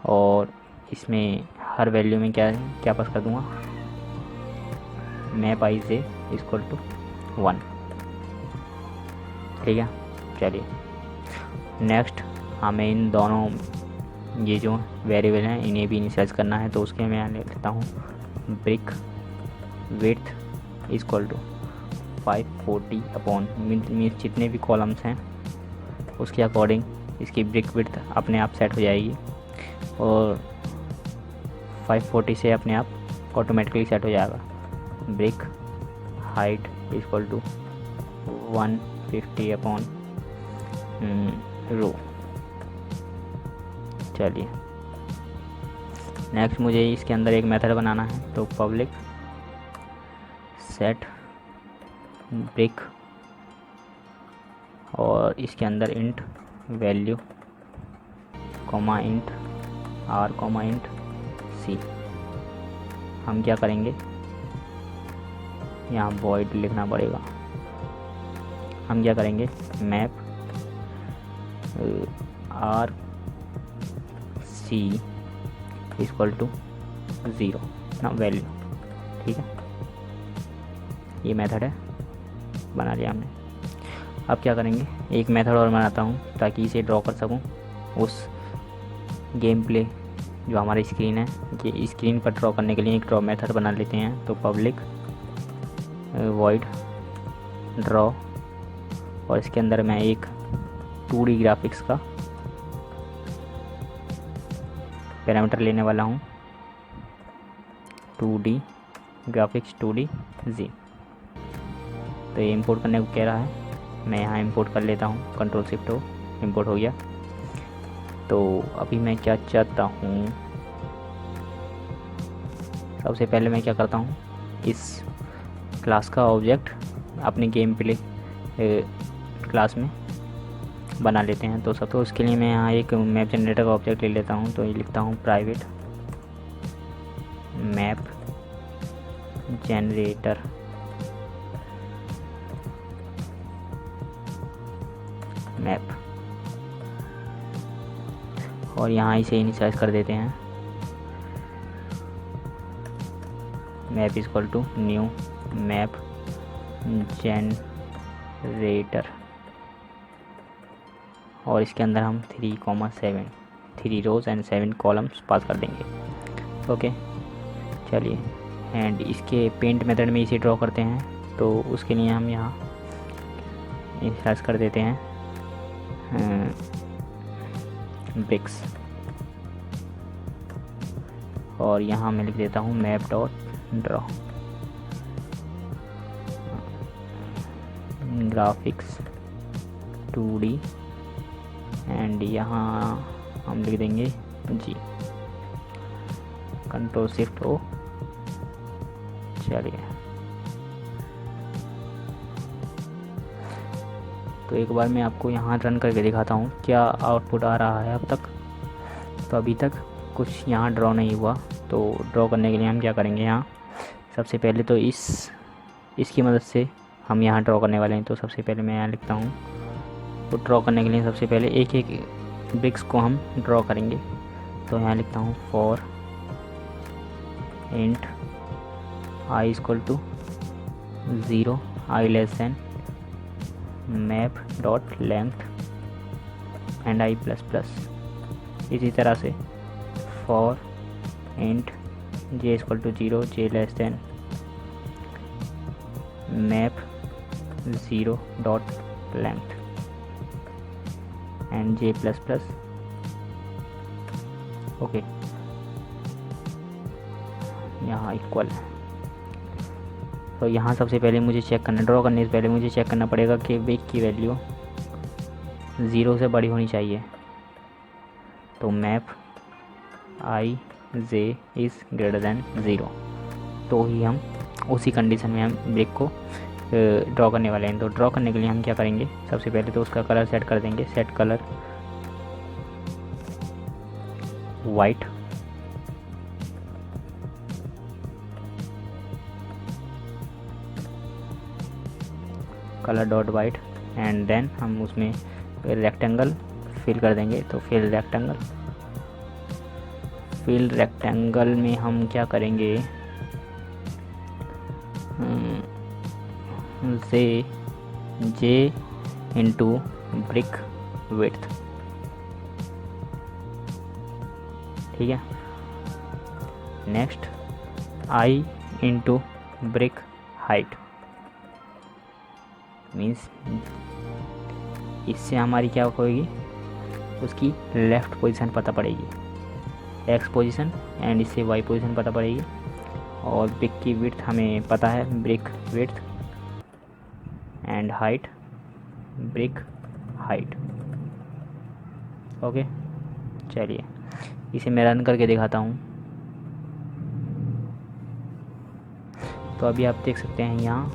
और इसमें हर वैल्यू में क्या पास कर दूंगा, map i j equal to 1। ठीक है, चलिए नेक्स्ट हमें इन दोनों ये जो वेरिएबल हैं इन्हें भी इनिशियलाइज करना है। तो उसके मैं ले लेता हूँ brick width equal to 540 upon means जितने भी कॉलम्स हैं उसके अकॉर्डिंग इसकी ब्रिक विड्थ अपने आप सेट हो जाएगी, और 540 से अपने आप ऑटोमेटिकली सेट हो जाएगा। Brick height equal to 150 upon row. चलिए नेक्स्ट मुझे इसके अंदर एक मेथड बनाना है। तो पब्लिक सेट ब्रिक, और इसके अंदर int value comma int r comma int c. हम क्या करेंगे, यहाँ वॉइड लिखना पड़ेगा। हम क्या करेंगे, map r c equal to 0 ना वैल्यू। ठीक है, ये मेथड है, बना लिया हमने। अब क्या करेंगे, एक मेथड और बनाता हूँ ताकि इसे ड्रॉ कर सकूँ। उस गेम प्ले जो हमारी स्क्रीन है, ये स्क्रीन पर ड्रॉ करने के लिए एक ड्रॉ मेथड बना लेते हैं। तो पब्लिक वॉइड ड्रॉ, और इसके अंदर मैं एक 2D ग्राफिक्स का पैरामीटर लेने वाला हूँ, 2D ग्राफिक्स 2D जी। तो ये इंपोर्ट करने को कह रहा है, मैं यहाँ इंपोर्ट कर लेता हूँ, कंट्रोल शिफ्ट हो, इंपोर्ट हो गया। तो अभी मैं क्या चाहता हूँ, सबसे पहले मैं क्या करता हूँ, इस क्लास का ऑब्जेक्ट अपने गेम प्ले क्लास में बना लेते हैं। तो उसके लिए मैं यहाँ एक मैप जनरेटर का ऑब्जेक्ट ले लेता हूँ। तो ये लिखता हूँ प्राइवेट मैप जनरेटर, मैप, और यहाँ इसे इनिशियलाइज कर देते हैं, map is equal to new map generator, और इसके अंदर हम 3,7 3 रोज एंड 7 कॉलम्स पास कर देंगे। ओके चलिए, एंड इसके पेंट मेथड में इसे ड्रॉ करते हैं। तो उसके लिए हम यहाँ इनिशियलाइज कर देते हैं ब्रिक्स, और यहाँ मैं लिख देता हूँ map dot draw graphics 2D, and यहाँ हम लिख देंगे जी, कंट्रोल शिफ्ट ओ। चलिए, तो एक बार मैं आपको यहाँ रन करके दिखाता हूँ क्या आउटपुट आ रहा है अब तक। तो अभी तक कुछ यहाँ ड्रॉ नहीं हुआ। तो ड्रॉ करने के लिए हम क्या करेंगे, यहाँ सबसे पहले तो इसकी मदद से हम यहाँ ड्रॉ करने वाले हैं। तो सबसे पहले मैं यहाँ लिखता हूँ, तो ड्रॉ करने के लिए सबसे पहले एक एक ब्रिक्स को हम ड्रॉ करेंगे। तो यहाँ लिखता हूँ for int i equal to 0, i less than map dot length and i plus plus. इसी तरह से for int j equal to 0, j less than map 0 dot length and j plus plus. Okay, यहाँ equal. तो यहाँ सबसे पहले मुझे check करना, ड्रॉ करने से पहले मुझे चेक करना पड़ेगा कि ब्रिक की वैल्यू 0 से बड़ी होनी चाहिए। तो map i j is greater then 0, तो ही हम उसी कंडीशन में हम ब्रिक को ड्रॉ करने वाले हैं। तो ड्रॉ करने के लिए हम क्या करेंगे, सबसे पहले तो उसका कलर सेट कर देंगे, set colour white, colour dot white, and then हम उसमें रेक्टेंगल फिल कर देंगे। तो फिल रेक्टेंगल में हम क्या करेंगे, जे इंटू ब्रिक विड्थ, ठीक है। Next I into brick height, means इससे हमारी क्या होगी, उसकी लेफ़्ट पोजीशन पता पड़ेगी, एक्स पोजीशन, एंड इससे वाई पोजीशन पता पड़ेगी। और ब्रिक की विड्थ हमें पता है, brick width and height, brick height. Okay चलिए, इसे मैं रन करके दिखाता हूँ। तो अभी आप देख सकते हैं यहाँ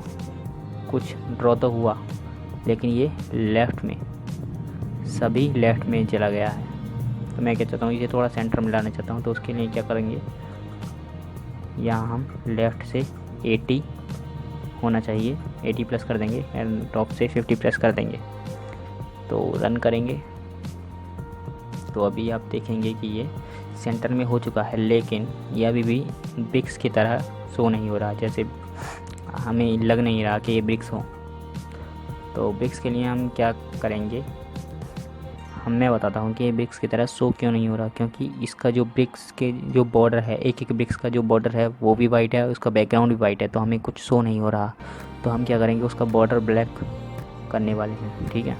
कुछ ड्रॉ तो हुआ, लेकिन ये लेफ़्ट में, सभी लेफ़्ट में चला गया है। तो मैं क्या चाहता हूँ, इसे थोड़ा सेंटर में लाना चाहता हूँ। तो उसके लिए क्या करेंगे, यहाँ हम लेफ़्ट से 80 होना चाहिए, 80 प्लस कर देंगे, एंड टॉप से 50 प्लस कर देंगे। तो रन करेंगे तो अभी आप देखेंगे कि ये सेंटर में हो चुका है, लेकिन ये अभी भी ब्रिक्स की तरह शो नहीं हो रहा, जैसे हमें लग नहीं रहा कि ये ब्रिक्स हो। तो ब्रिक्स के लिए हम क्या करेंगे, मैं बताता हूँ कि ये ब्रिक्स की तरह शो क्यों नहीं हो रहा, क्योंकि इसका जो ब्रिक्स के जो बॉर्डर है, एक एक ब्रिक्स का जो बॉर्डर है वो भी वाइट है, उसका बैकग्राउंड भी वाइट है, तो हमें कुछ शो नहीं हो रहा। तो हम क्या करेंगे, उसका बॉर्डर ब्लैक करने वाले हैं, ठीक है।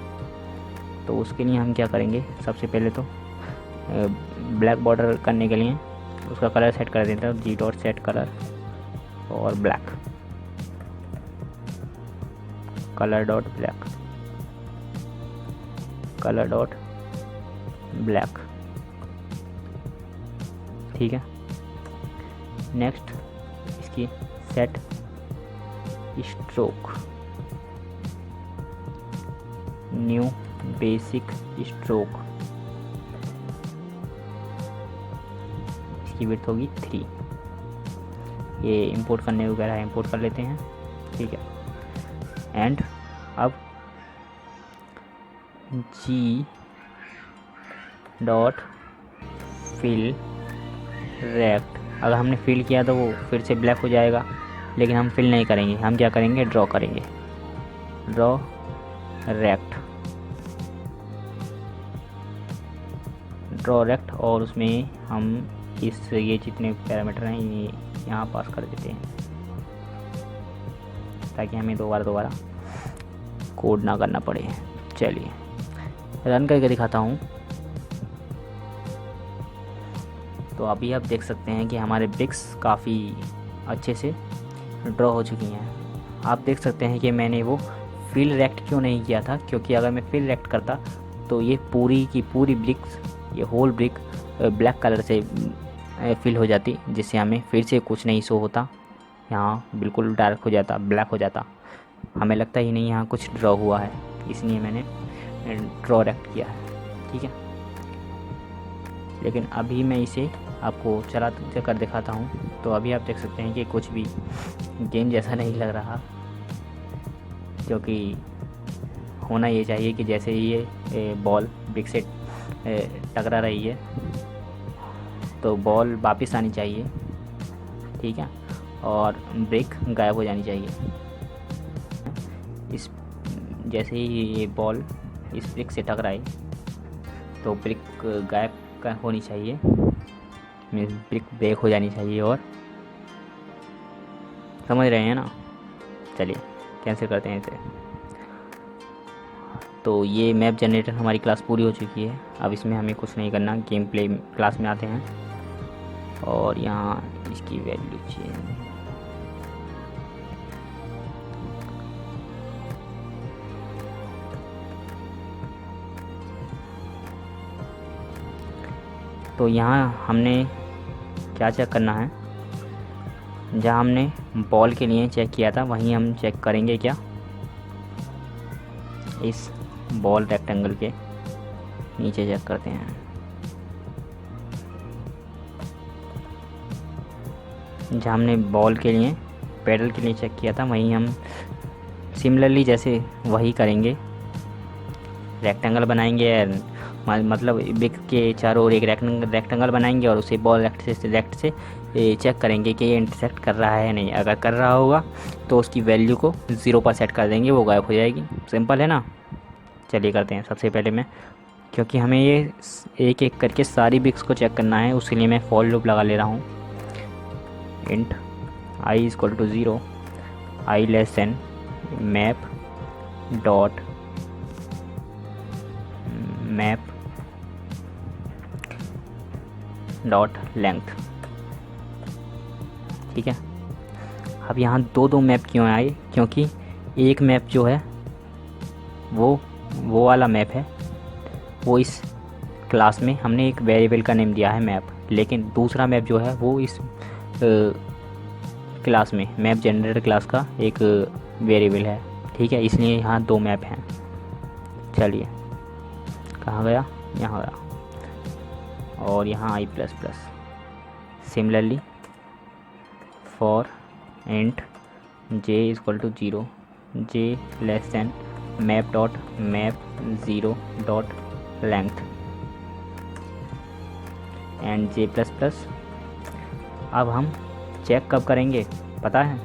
तो उसके लिए हम क्या करेंगे, सबसे पहले तो ब्लैक बॉर्डर करने के लिए उसका कलर सेट कर देते हैं, जी डॉट सेट कलर और black. Colour dot black, colour dot black. ठीक है। नेक्स्ट इसकी set stroke, new basic stroke, इसकी विड्थ होगी 3। ये इंपोर्ट करने वगैरह इंपोर्ट कर लेते हैं। ठीक है। एंड अब जी डॉट फिल रेक्ट, अगर हमने फिल किया तो वो फिर से ब्लैक हो जाएगा, लेकिन हम फिल नहीं करेंगे, हम क्या करेंगे, ड्रॉ करेंगे, ड्रॉ रेक्ट, ड्रॉ रेक्ट। और उसमें हम ये जितने पैरामीटर हैं ये यहाँ पास कर देते हैं, ताकि हमें दोबारा कोड ना करना पड़े। चलिए रन करके दिखाता हूँ। तो अभी आप देख सकते हैं कि हमारे ब्रिक्स काफ़ी अच्छे से ड्रॉ हो चुकी हैं। आप देख सकते हैं कि मैंने वो फिल रेक्ट क्यों नहीं किया था, क्योंकि अगर मैं फिल रेक्ट करता तो ये पूरी की पूरी ब्रिक्स, ये होल ब्रिक ब्लैक कलर से फिल हो जाती, जिससे हमें फिर से कुछ नहीं शो होता, यहाँ बिल्कुल डार्क हो जाता, ब्लैक हो जाता, हमें लगता ही नहीं यहाँ कुछ ड्रॉ हुआ है। इसलिए मैंने ड्रॉ रेक्ट किया है। ठीक है। लेकिन अभी मैं इसे आपको चला कर दिखाता हूँ। तो अभी आप देख सकते हैं कि कुछ भी गेम जैसा नहीं लग रहा, क्योंकि होना ये चाहिए कि जैसे ये बॉल ब्रिक से टकरा रही है तो बॉल वापस आनी चाहिए। ठीक है। और ब्रिक गायब हो जानी चाहिए। इस जैसे ही ये बॉल इस ब्रिक से टकराए तो ब्रिक गायब होनी चाहिए, ब्रिक ब्रेक हो जानी चाहिए। और समझ रहे हैं ना। चलिए कैंसिल करते हैं इसे। तो ये मैप जनरेटर हमारी क्लास पूरी हो चुकी है। अब इसमें हमें कुछ नहीं करना, गेम प्ले क्लास में आते हैं और यहाँ इसकी वैल्यू चेंज, तो यहाँ हमने क्या चेक करना है, जहाँ हमने बॉल के लिए चेक किया था वहीं हम चेक करेंगे क्या, इस बॉल रेक्टेंगल के नीचे चेक करते हैं। जहाँ हमने बॉल के लिए पैडल के लिए चेक किया था वहीं हम सिमिलरली जैसे वही करेंगे, रेक्टेंगल बनाएंगे, मतलब ब्रिक के चारों ओर एक रेक्टेंगल बनाएंगे और उसे बॉल रेक्ट से चेक करेंगे कि ये इंटरसेक्ट कर रहा है या नहीं। अगर कर रहा होगा तो उसकी वैल्यू को 0 पर सेट कर देंगे, वो गायब हो जाएगी। सिंपल है ना। चलिए करते हैं। सबसे पहले मैं, क्योंकि हमें ये एक एक करके सारी ब्रिक्स को चेक करना है, उसके लिए मैं फॉर लूप लगा ले रहा हूँ। Int i = 0, i <, map dot map dot length. ठीक है। अब यहाँ दो मैप क्यों आए, क्योंकि एक मैप जो है वो वाला मैप है, वो इस क्लास में हमने एक वेरिएबल का नेम दिया है मैप, लेकिन दूसरा मैप जो है वो इस क्लास में मैप जनरेटर क्लास का एक वेरिएबल है। ठीक है। इसलिए यहाँ 2 मैप हैं। चलिए कहाँ गया, यहाँ गया। और यहाँ i++। Similarly for int j = 0, j <, map dot map 0 dot length and j++। अब हम चेक कब करेंगे पता है,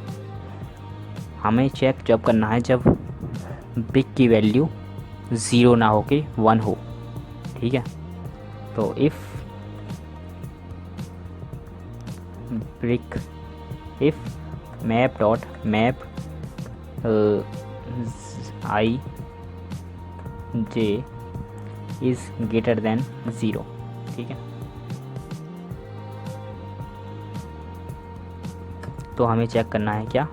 हमें चेक जब करना है जब ब्रिक की वैल्यू 0 ना हो के 1 हो। ठीक है। तो if map dot map i j is greater then 0। ठीक है। तो हमें चेक करना है क्या,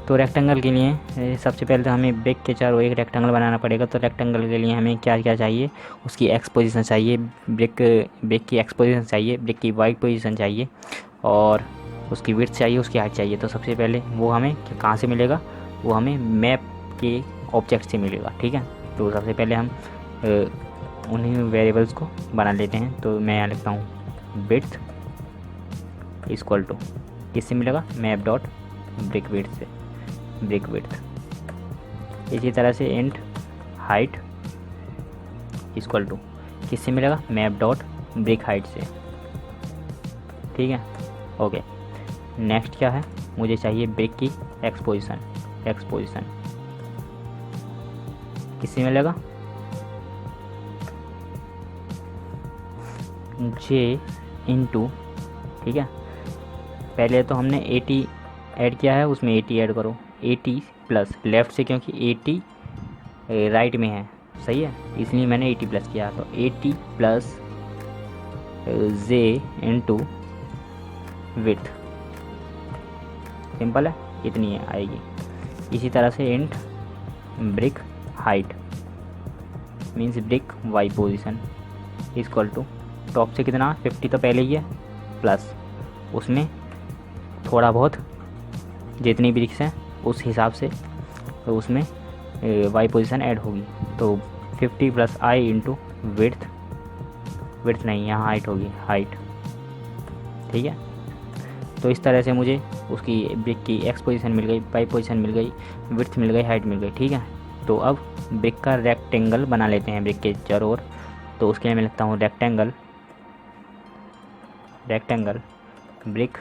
तो रेक्टेंगल के लिए सबसे पहले तो हमें ब्रिक के चारों एक रेक्टेंगल बनाना पड़ेगा। तो रेक्टेंगल के लिए हमें क्या क्या चाहिए, उसकी एक्स पोजीशन चाहिए, ब्रिक की एक्स पोजीशन चाहिए, ब्रिक की वाई पोजीशन चाहिए, और उसकी विड्थ चाहिए, उसकी हाइट चाहिए। तो सबसे पहले वो हमें कहाँ से मिलेगा, वो हमें मैप के ऑब्जेक्ट से मिलेगा। ठीक है, तो सबसे पहले हम उन्हीं वेरिएबल्स को बना लेते हैं। तो मैं यहाँ लिखता हूँ विड्थ इक्वल टू किससे मिलेगा, मैप डॉट ब्रिक विड्थ से, ब्रिक विड्थ। इसी तरह से इंट हाइट इक्वल टू किससे मिलेगा, मैप डॉट ब्रिक हाइट से। ठीक है, ओके। नेक्स्ट क्या है, मुझे चाहिए ब्रिक की एक्स पोजीशन, एक्स पोजीशन किससे मिलेगा, जे इंटू, ठीक है, पहले तो हमने 80 ऐड किया है, उसमें 80 ऐड करो, 80 प्लस लेफ़्ट से, क्योंकि 80 राइट में है, सही है, इसलिए मैंने 80 प्लस किया। तो 80 plus j into width, simple है, इतनी है आएगी। इसी तरह से int brick height means brick y position equal to top से कितना 50 तो पहले ही है, प्लस उसमें थोड़ा बहुत जितनी ब्रिक्स हैं उस हिसाब से, तो उसमें वाई पोजीशन ऐड होगी। तो 50 प्लस आई इंटू विड्थ, विड्थ नहीं यहाँ हाइट होगी, हाइट। ठीक है, तो इस तरह से मुझे उसकी ब्रिक की एक्स पोजीशन मिल गई, वाई पोजीशन मिल गई, विड्थ मिल गई, हाइट मिल गई। ठीक है, तो अब ब्रिक का रेक्टेंगल बना लेते हैं ब्रिक के चारों ओर। तो उसके लिए मैं लिखता हूँ rectangle, rectangle brick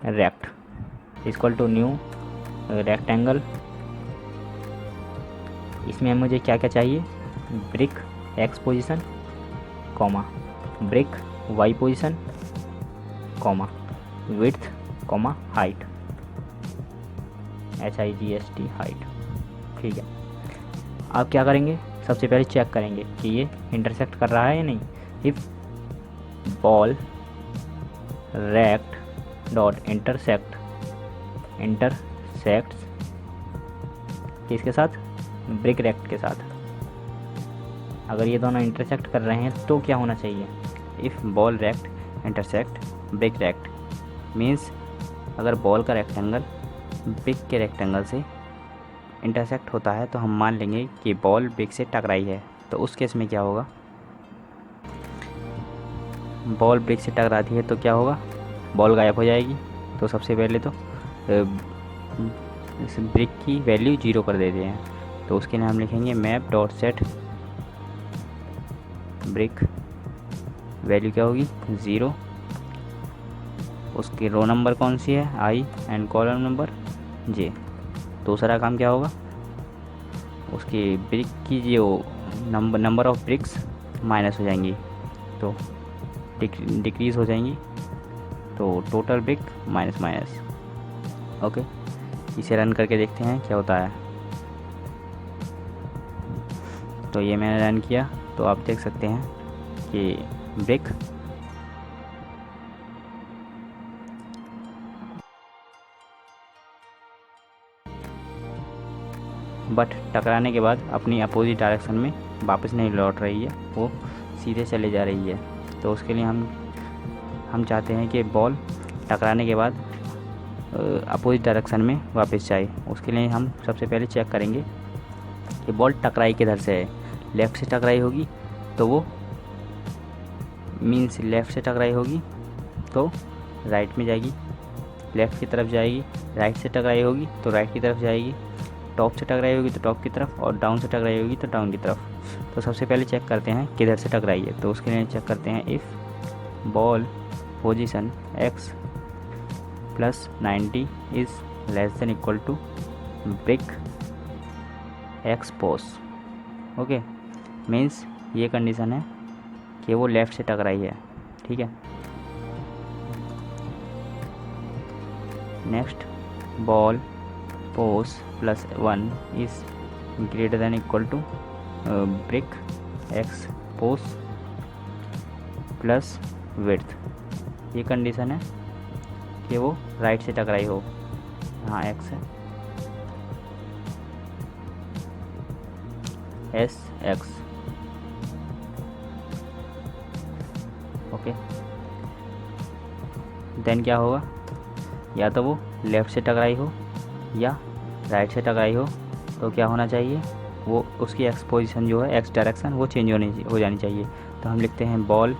rect equal to new rectangle. इसमें मुझे क्या क्या चाहिए, brick x position, comma brick y position, comma width, comma height, HIGHT height. ठीक है, अब क्या करेंगे, सबसे पहले चेक करेंगे कि ये इंटरसेक्ट कर रहा है या नहीं। If ball rect dot intersect, intersects किसके साथ, ब्रिक रेक्ट के साथ, अगर ये दोनों इंटरसेक्ट कर रहे हैं तो क्या होना चाहिए, if ball rect intersect brick rect means अगर बॉल का रेक्टेंगल ब्रिक के रेक्टेंगल से इंटरसेक्ट होता है तो हम मान लेंगे कि बॉल ब्रिक से टकराई है। तो उस केस में क्या होगा, बॉल ब्रिक से टकराती है तो क्या होगा, बॉल गायब हो जाएगी। तो सबसे पहले तो इस ब्रिक की वैल्यू 0 कर देते हैं। तो उसके लिए हम लिखेंगे map dot set brick value क्या होगी 0, उसकी रो नंबर कौन सी है I and column number J। दूसरा काम क्या होगा, उसकी ब्रिक की जो नंबर ऑफ ब्रिक्स माइनस हो जाएंगी, तो डिक्रीज़ हो जाएंगी, तो total brick minus minus. Okay, इसे रन करके देखते हैं क्या होता है। तो ये मैंने रन किया, तो आप देख सकते हैं कि ब्रिक बट टकराने के बाद अपनी अपोजिट डायरेक्शन में वापस नहीं लौट रही है, वो सीधे चले जा रही है। तो उसके लिए हम चाहते हैं कि बॉल टकराने के बाद अपोजिट डायरेक्शन में वापस जाए। उसके लिए हम सबसे पहले चेक करेंगे कि बॉल टकराई किधर से है। लेफ़्ट से टकराई होगी तो वो मीन्स लेफ़्ट से टकराई होगी तो राइट में जाएगी, लेफ़्ट की तरफ जाएगी। राइट से टकराई होगी तो राइट की तरफ जाएगी, टॉप से टकराई होगी तो टॉप की तरफ, और डाउन से टकराई होगी तो डाउन की तरफ। तो सबसे पहले चेक करते हैं किधर से टकराई है। तो उसके लिए चेक करते हैं if ball position x plus 90 is less than equal to brick x pos. Okay, means ये कंडीशन है कि वो लेफ़्ट से टकराई है। ठीक है, next ball pos plus 1 is greater than equal to brick x pos plus width. ये कंडीशन है कि वो राइट से टकराई हो, हाँ एक्स है, एस एक्स। ओके, देन क्या होगा, या तो वो लेफ़्ट से टकराई हो या राइट से टकराई हो, तो क्या होना चाहिए, वो उसकी एक्स पोजीशन जो है, एक्स डायरेक्शन, वो चेंज हो जानी चाहिए। तो हम लिखते हैं ball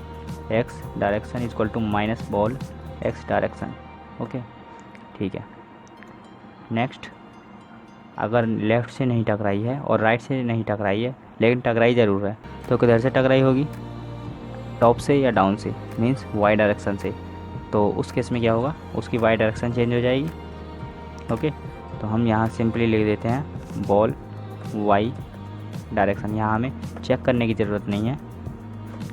x direction equal to minus ball x direction. Okay, ठीक है। नेक्स्ट, अगर लेफ़्ट से नहीं टकराई है और राइट से नहीं टकराई है लेकिन टकराई ज़रूर है, तो किधर से टकराई होगी, टॉप से या डाउन से, मीन्स वाई डायरेक्शन से। तो उस केस में क्या होगा, उसकी वाई डायरेक्शन चेंज हो जाएगी। ओके, तो हम यहाँ सिंपली लिख देते हैं बॉल वाई डायरेक्शन। यहाँ हमें चेक करने की ज़रूरत नहीं है,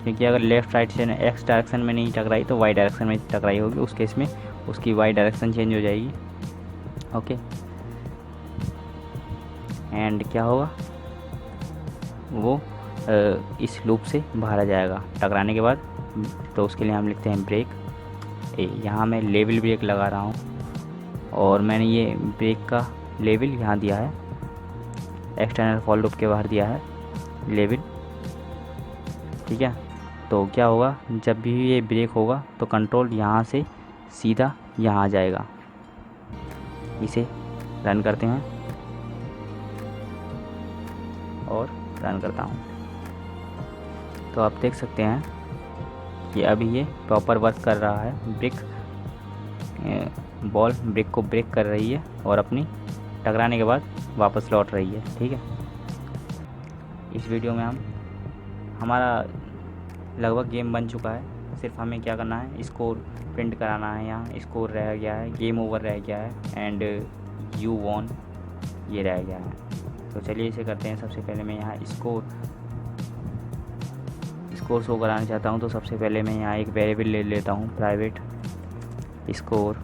क्योंकि अगर लेफ़्ट राइट से एक्स डायरेक्शन में नहीं टकराई तो वाई डायरेक्शन में टकराई होगी। उस केस में उसकी वाई डायरेक्शन चेंज हो जाएगी। ओके, एंड क्या होगा, वो इस लूप से बाहर आ जाएगा टकराने के बाद। तो उसके लिए हम लिखते हैं ब्रेक। यहाँ मैं लेवल ब्रेक लगा रहा हूँ और मैंने ये ब्रेक का लेवल यहाँ दिया है, एक्सटर्नल फॉर लूप के बाहर दिया है लेवल। ठीक है, तो क्या होगा, जब भी ये ब्रेक होगा तो कंट्रोल यहाँ से सीधा यहाँ आ जाएगा। इसे रन करते हैं और रन करता हूँ, तो आप देख सकते हैं कि अभी ये प्रॉपर वर्क कर रहा है। ब्रेक बॉल ब्रेक को ब्रेक कर रही है और अपनी टकराने के बाद वापस लौट रही है। ठीक है, इस वीडियो में हमारा लगभग गेम बन चुका है। सिर्फ हमें क्या करना है, स्कोर प्रिंट कराना है। यहाँ स्कोर रह गया है, गेम ओवर रह गया है, एंड यू वॉन ये रह गया है। तो चलिए इसे करते हैं। सबसे पहले मैं यहाँ स्कोर शो कराना चाहता हूँ, तो सबसे पहले मैं यहाँ एक वेरिएबल ले लेता हूँ, प्राइवेट स्कोर।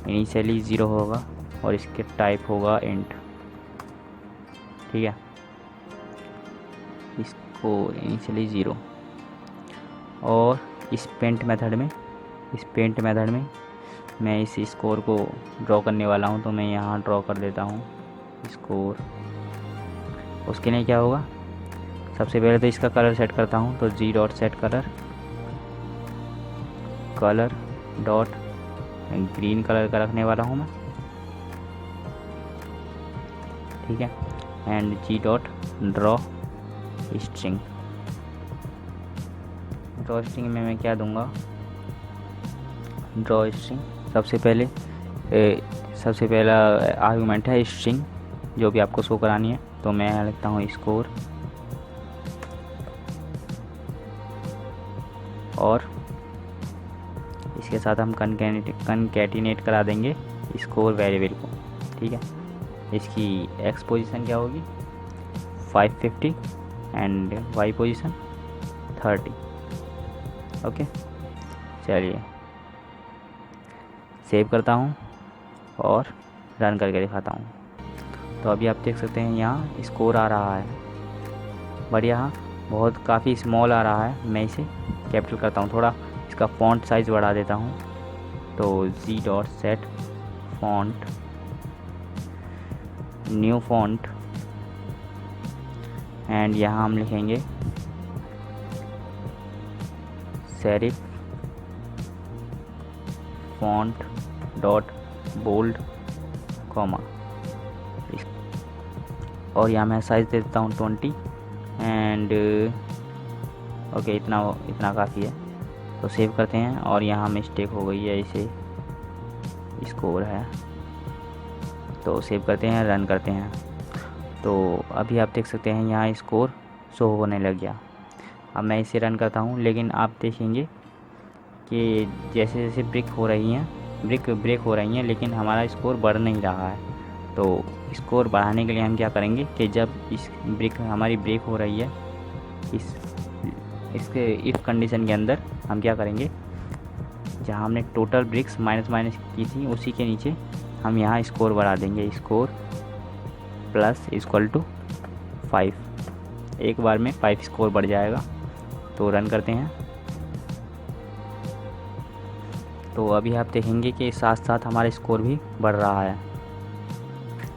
इनिशियली 0 होगा और इसके टाइप होगा इंट। ठीक है, स्कोर इनिशियली 0। और इस पेंट मेथड में मैं इस स्कोर को ड्रॉ करने वाला हूँ, तो मैं यहाँ ड्रॉ कर देता हूँ स्कोर। उसके लिए क्या होगा, सबसे पहले तो इसका कलर सेट करता हूँ, तो g dot set colour dot green colour का रखने वाला हूँ मैं। ठीक है, and ji dot draw string में मैं क्या दूंगा, ड्रॉ स्ट्रिंग। सबसे पहला आर्गुमेंट है स्ट्रिंग, जो भी आपको शो करानी है। तो मैं यहाँ लिखता हूँ स्कोर, और इसके साथ हम कनकैटिनेट करा देंगे स्कोर वेरिएबल को। ठीक है, इसकी एक्स पोजीशन क्या होगी 550 एंड वाई पोजीशन 30। ओके, चलिए सेव करता हूँ और रन करके दिखाता हूँ। तो अभी आप देख सकते हैं यहाँ स्कोर आ रहा है, बट यहाँ बहुत काफ़ी स्मॉल आ रहा है। मैं इसे कैपिटल करता हूँ, थोड़ा इसका फ़ॉन्ट साइज़ बढ़ा देता हूँ। तो g dot set font, new font, and यहाँ हम लिखेंगे serif font dot bold comma, और यहाँ मैं साइज़ दे देता हूँ 20 एंड ओके, इतना काफ़ी है। तो सेव करते हैं, और यहाँ मिस्टेक हो गई है, इसे स्कोर है, तो सेव करते हैं, रन करते हैं। तो अभी आप देख सकते हैं यहाँ स्कोर शो होने लग गया। अब मैं इसे रन करता हूँ, लेकिन आप देखेंगे कि जैसे जैसे ब्रेक हो रही हैं लेकिन हमारा स्कोर बढ़ नहीं रहा है। तो स्कोर बढ़ाने के लिए हम क्या करेंगे कि जब हमारी ब्रेक हो रही है, इसके इफ़ कंडीशन के अंदर हम क्या करेंगे, जहाँ हमने टोटल ब्रेक्स माइनस की थी उसी के नीचे हम यहाँ स्कोर बढ़ा देंगे, स्कोर प्लस इक्वल टू 5। एक बार में 5 स्कोर बढ़ जाएगा। तो रन करते हैं, तो अभी आप देखेंगे कि साथ साथ हमारा स्कोर भी बढ़ रहा है।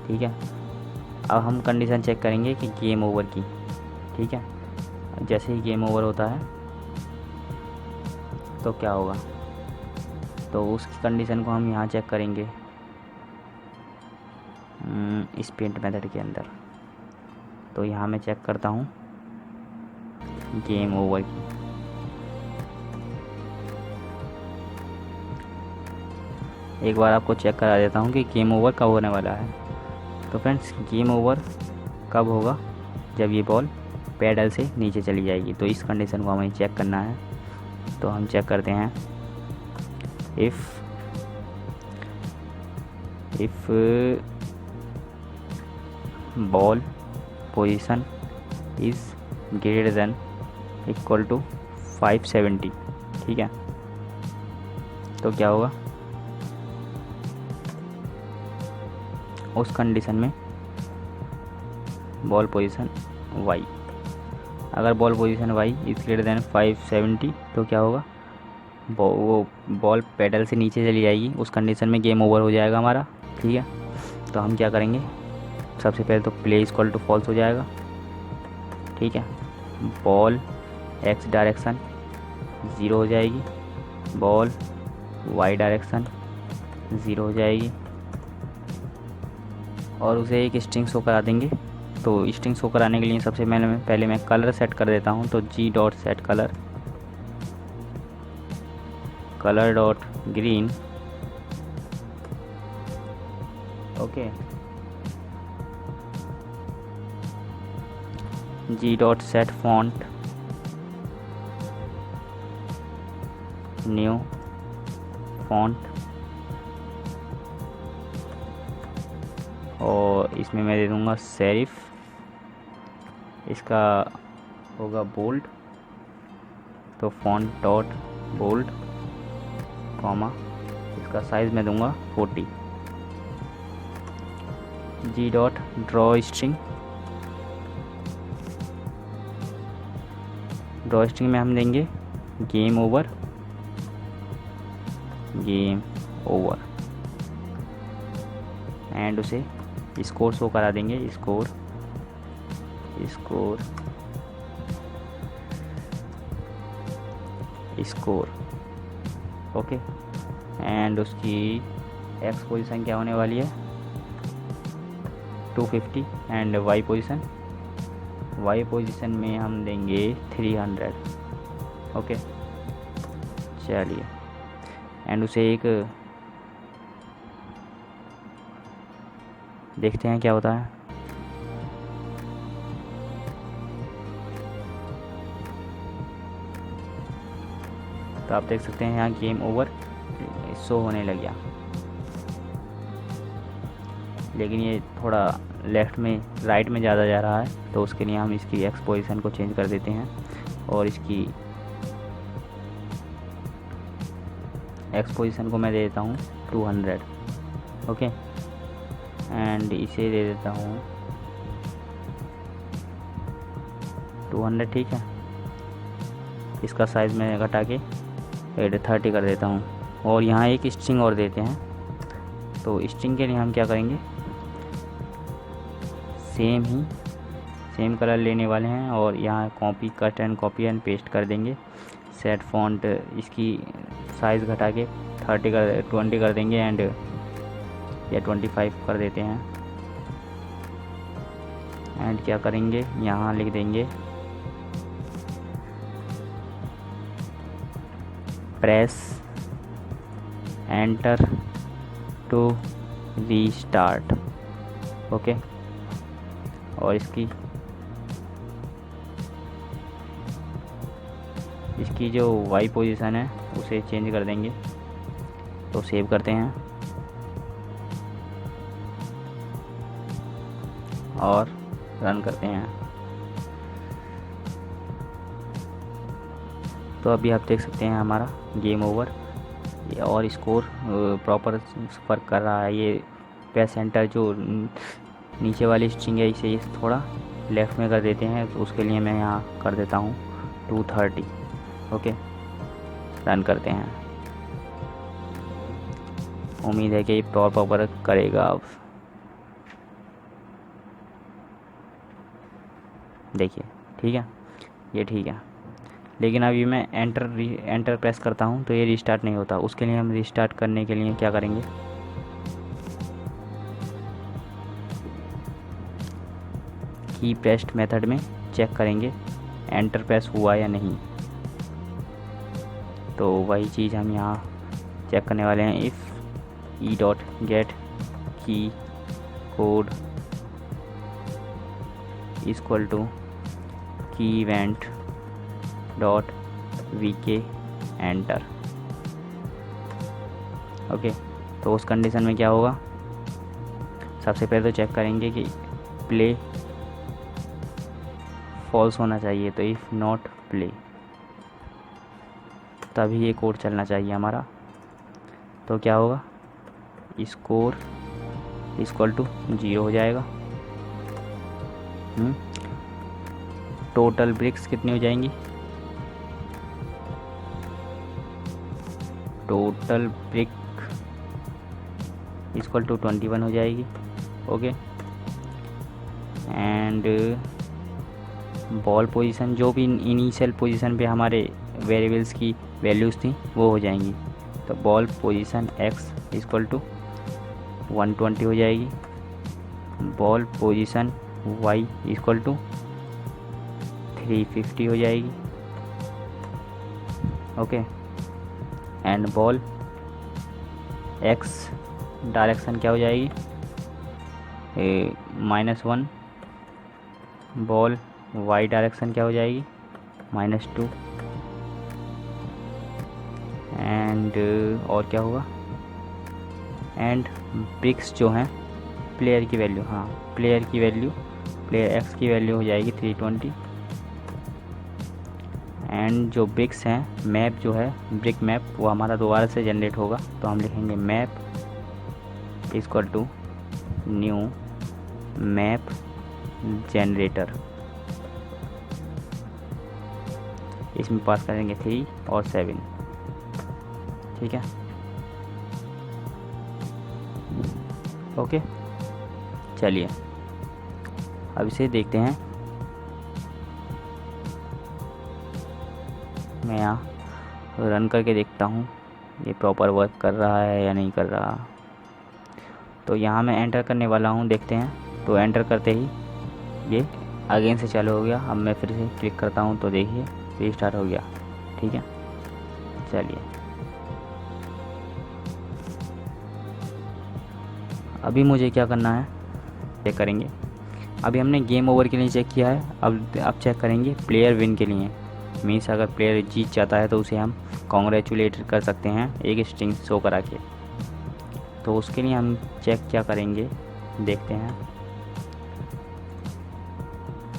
ठीक है, अब हम कंडीशन चेक करेंगे कि गेम ओवर की, ठीक है। जैसे ही गेम ओवर होता है तो क्या होगा, तो उसकी कंडीशन को हम यहाँ चेक करेंगे इस पेंट मेथड के अंदर। तो यहाँ मैं चेक करता हूँ गेम ओवर की। एक बार आपको चेक करा देता हूँ कि गेम ओवर कब होने वाला है। तो फ्रेंड्स, गेम ओवर कब होगा, जब ये बॉल पैडल से नीचे चली जाएगी। तो इस कंडीशन को हमें चेक करना है। तो हम चेक करते हैं, if ball position is greater than equal to 570, ठीक है। तो क्या होगा, उस कंडीशन में बॉल पोजीशन y, अगर ball position y is greater than 570 तो क्या होगा, वो बॉल पैडल से नीचे चली जाएगी। उस कंडीशन में गेम ओवर हो जाएगा हमारा, ठीक है। तो हम क्या करेंगे, सबसे पहले तो प्ले इक्वल टू फॉल्स हो जाएगा, ठीक है। बॉल x डायरेक्शन 0 हो जाएगी, बॉल y डायरेक्शन 0 हो जाएगी, और उसे एक स्ट्रिंग शो करा देंगे। तो स्ट्रिंग शो कराने के लिए सबसे पहले मैं कलर सेट कर देता हूँ। तो g dot set colour dot green, okay. g dot set font new font, और इसमें मैं दे दूँगा सेरिफ, इसका होगा बोल्ड। तो फॉन्ट डॉट बोल्ड कॉमा, इसका साइज़ मैं दूंगा 40। जी डॉट ड्रॉ स्ट्रिंग में हम देंगे गेम ओवर एंड उसे स्कोर शो करा देंगे, स्कोर ओके। एंड उसकी एक्स पोजीशन क्या होने वाली है 250, एंड वाई पोजीशन में हम देंगे 300, ओके। चलिए, एंड उसे एक देखते हैं क्या होता है। तो आप देख सकते हैं यहाँ गेम ओवर शो होने लग गया, लेकिन ये थोड़ा लेफ़्ट में राइट में ज़्यादा जा रहा है। तो उसके लिए हम इसकी एक्स पोजीशन को चेंज कर देते हैं, और इसकी एक्स पोजीशन को मैं दे देता हूँ 200, ओके। एंड इसे दे देता हूँ 200, ठीक है। इसका साइज़ मैं घटा के 30 कर देता हूँ, और यहाँ एक स्ट्रिंग और देते हैं। तो स्ट्रिंग के लिए हम क्या करेंगे, सेम कलर लेने वाले हैं, और यहाँ कॉपी एंड पेस्ट कर देंगे। सेट फॉन्ट, इसकी साइज़ घटा के 20 कर देंगे, एंड या 25 कर देते हैं। एंड क्या करेंगे, यहाँ लिख देंगे press enter to restart, okay. और इसकी जो वाई पोजीशन है उसे चेंज कर देंगे। तो सेव करते हैं और रन करते हैं। तो अभी आप देख सकते हैं हमारा गेम ओवर और स्कोर प्रॉपर वर्क कर रहा है। ये प्रेस एंटर जो नीचे वाली स्ट्रिंग है इसे थोड़ा लेफ़्ट में कर देते हैं, तो उसके लिए मैं यहाँ कर देता हूँ 230, ओके। रन करते हैं, उम्मीद है कि ये प्रॉपर वर्क करेगा अब। देखिए ठीक है, ये ठीक है। लेकिन अभी मैं एंटर प्रेस करता हूँ तो ये रिस्टार्ट नहीं होता। उसके लिए हम रिस्टार्ट करने के लिए क्या करेंगे, की प्रेस्ड मेथड में चेक करेंगे एंटर प्रेस हुआ या नहीं। तो वही चीज़ हम यहाँ चेक करने वाले हैं। If e dot get key code equal to key event dot VK enter. Okay, तो उस कंडीशन में क्या होगा, सबसे पहले तो चेक करेंगे कि प्ले फॉल्स होना चाहिए। तो इफ़ नॉट प्ले, तभी ये कोड चलना चाहिए हमारा। तो क्या होगा, स्कोर इक्वल टू 0 हो जाएगा। टोटल ब्रिक्स कितनी हो जाएंगी, टोटल ब्रिक इक्वल टू 21 हो जाएगी। ओके, एंड बॉल पोजीशन, जो भी इनिशियल पोजीशन पे हमारे वेरिएबल्स की वैल्यूज़ थी वो हो जाएंगी। तो ball position x equal to 120 हो जाएगी। Ball position y equal to 350 हो जाएगी। Okay, and ball x direction क्या हो जाएगी, -1। बॉल y डायरेक्शन क्या हो जाएगी, -2। एंड और क्या होगा, एंड ब्रिक्स जो हैं प्लेयर की वैल्यू, हाँ प्लेयर की वैल्यू, प्लेयर x की वैल्यू हो जाएगी 320। एंड जो ब्रिक्स हैं, मैप जो है ब्रिक मैप, वो हमारा दोबारा से जनरेट होगा। तो हम लिखेंगे map equal to new map generator. इसमें पास करेंगे 3 और 7। ठीक है, ओके। चलिए अब इसे देखते हैं। मैं यहाँ रन करके देखता हूँ ये प्रॉपर वर्क कर रहा है या नहीं कर रहा। तो यहाँ मैं एंटर करने वाला हूँ, देखते हैं। तो एंटर करते ही ये अगेन से चालू हो गया। अब मैं फिर से क्लिक करता हूँ तो देखिए रीस्टार्ट हो गया। ठीक है, चलिए अभी मुझे क्या करना है चेक करेंगे। अभी हमने गेम ओवर के लिए चेक किया है, अब चेक करेंगे प्लेयर विन के लिए। मीन्स अगर प्लेयर जीत जाता है तो उसे हम कॉन्ग्रेचुलेट कर सकते हैं एक स्ट्रिंग शो करा के। तो उसके लिए हम चेक क्या करेंगे देखते हैं।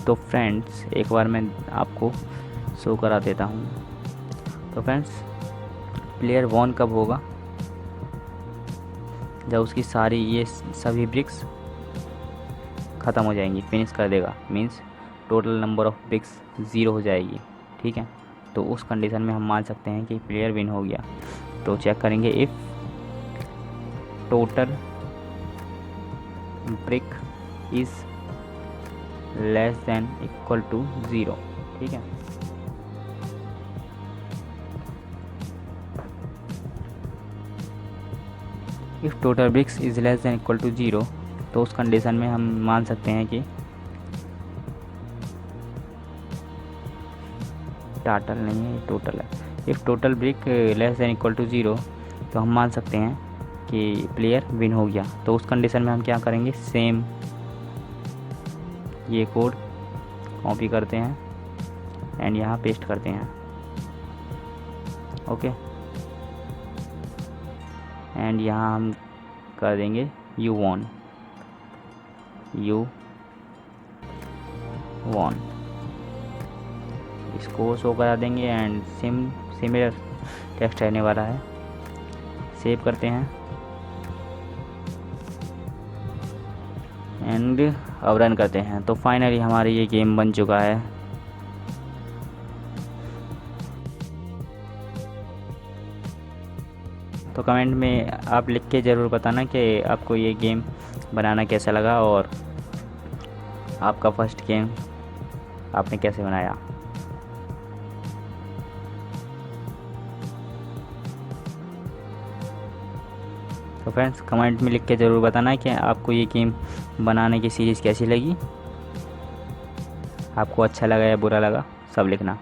तो फ्रेंड्स एक बार मैं आपको शो करा देता हूँ। तो फ्रेंड्स प्लेयर वॉन कब होगा, जब उसकी सारी ये सभी ब्रिक्स ख़त्म हो जाएंगी, फिनिश कर देगा। Means total number of BRICS 0 हो जाएगी। ठीक है, तो उस कंडीशन में हम मान सकते हैं कि प्लेयर विन हो गया। तो चेक करेंगे if total brick is less than equal to 0। ठीक है, if total bricks is less than equal to 0, तो उस कंडीशन में हम मान सकते हैं कि टोटल नहीं है, टोटल है। If total brick less than equal to 0, तो हम मान सकते हैं कि प्लेयर विन हो गया। तो उस कंडीशन में हम क्या करेंगे, सेम ये कोड कॉपी करते हैं एंड यहाँ पेस्ट करते हैं। ओके, एंड यहाँ हम कर देंगे यू वॉन, यू वॉन, इसको शो करा देंगे एंड सिमिलर टेक्स्ट रहने वाला है। सेव करते हैं एंड अब रन करते हैं। तो फाइनली हमारी ये गेम बन चुका है। तो कमेंट में आप लिख के ज़रूर बताना कि आपको ये गेम बनाना कैसा लगा और आपका फर्स्ट गेम आपने कैसे बनाया। तो फ्रेंड्स कमेंट में लिख के ज़रूर बताना कि आपको ये गेम बनाने की सीरीज़ कैसी लगी, आपको अच्छा लगा या बुरा लगा, सब लिखना।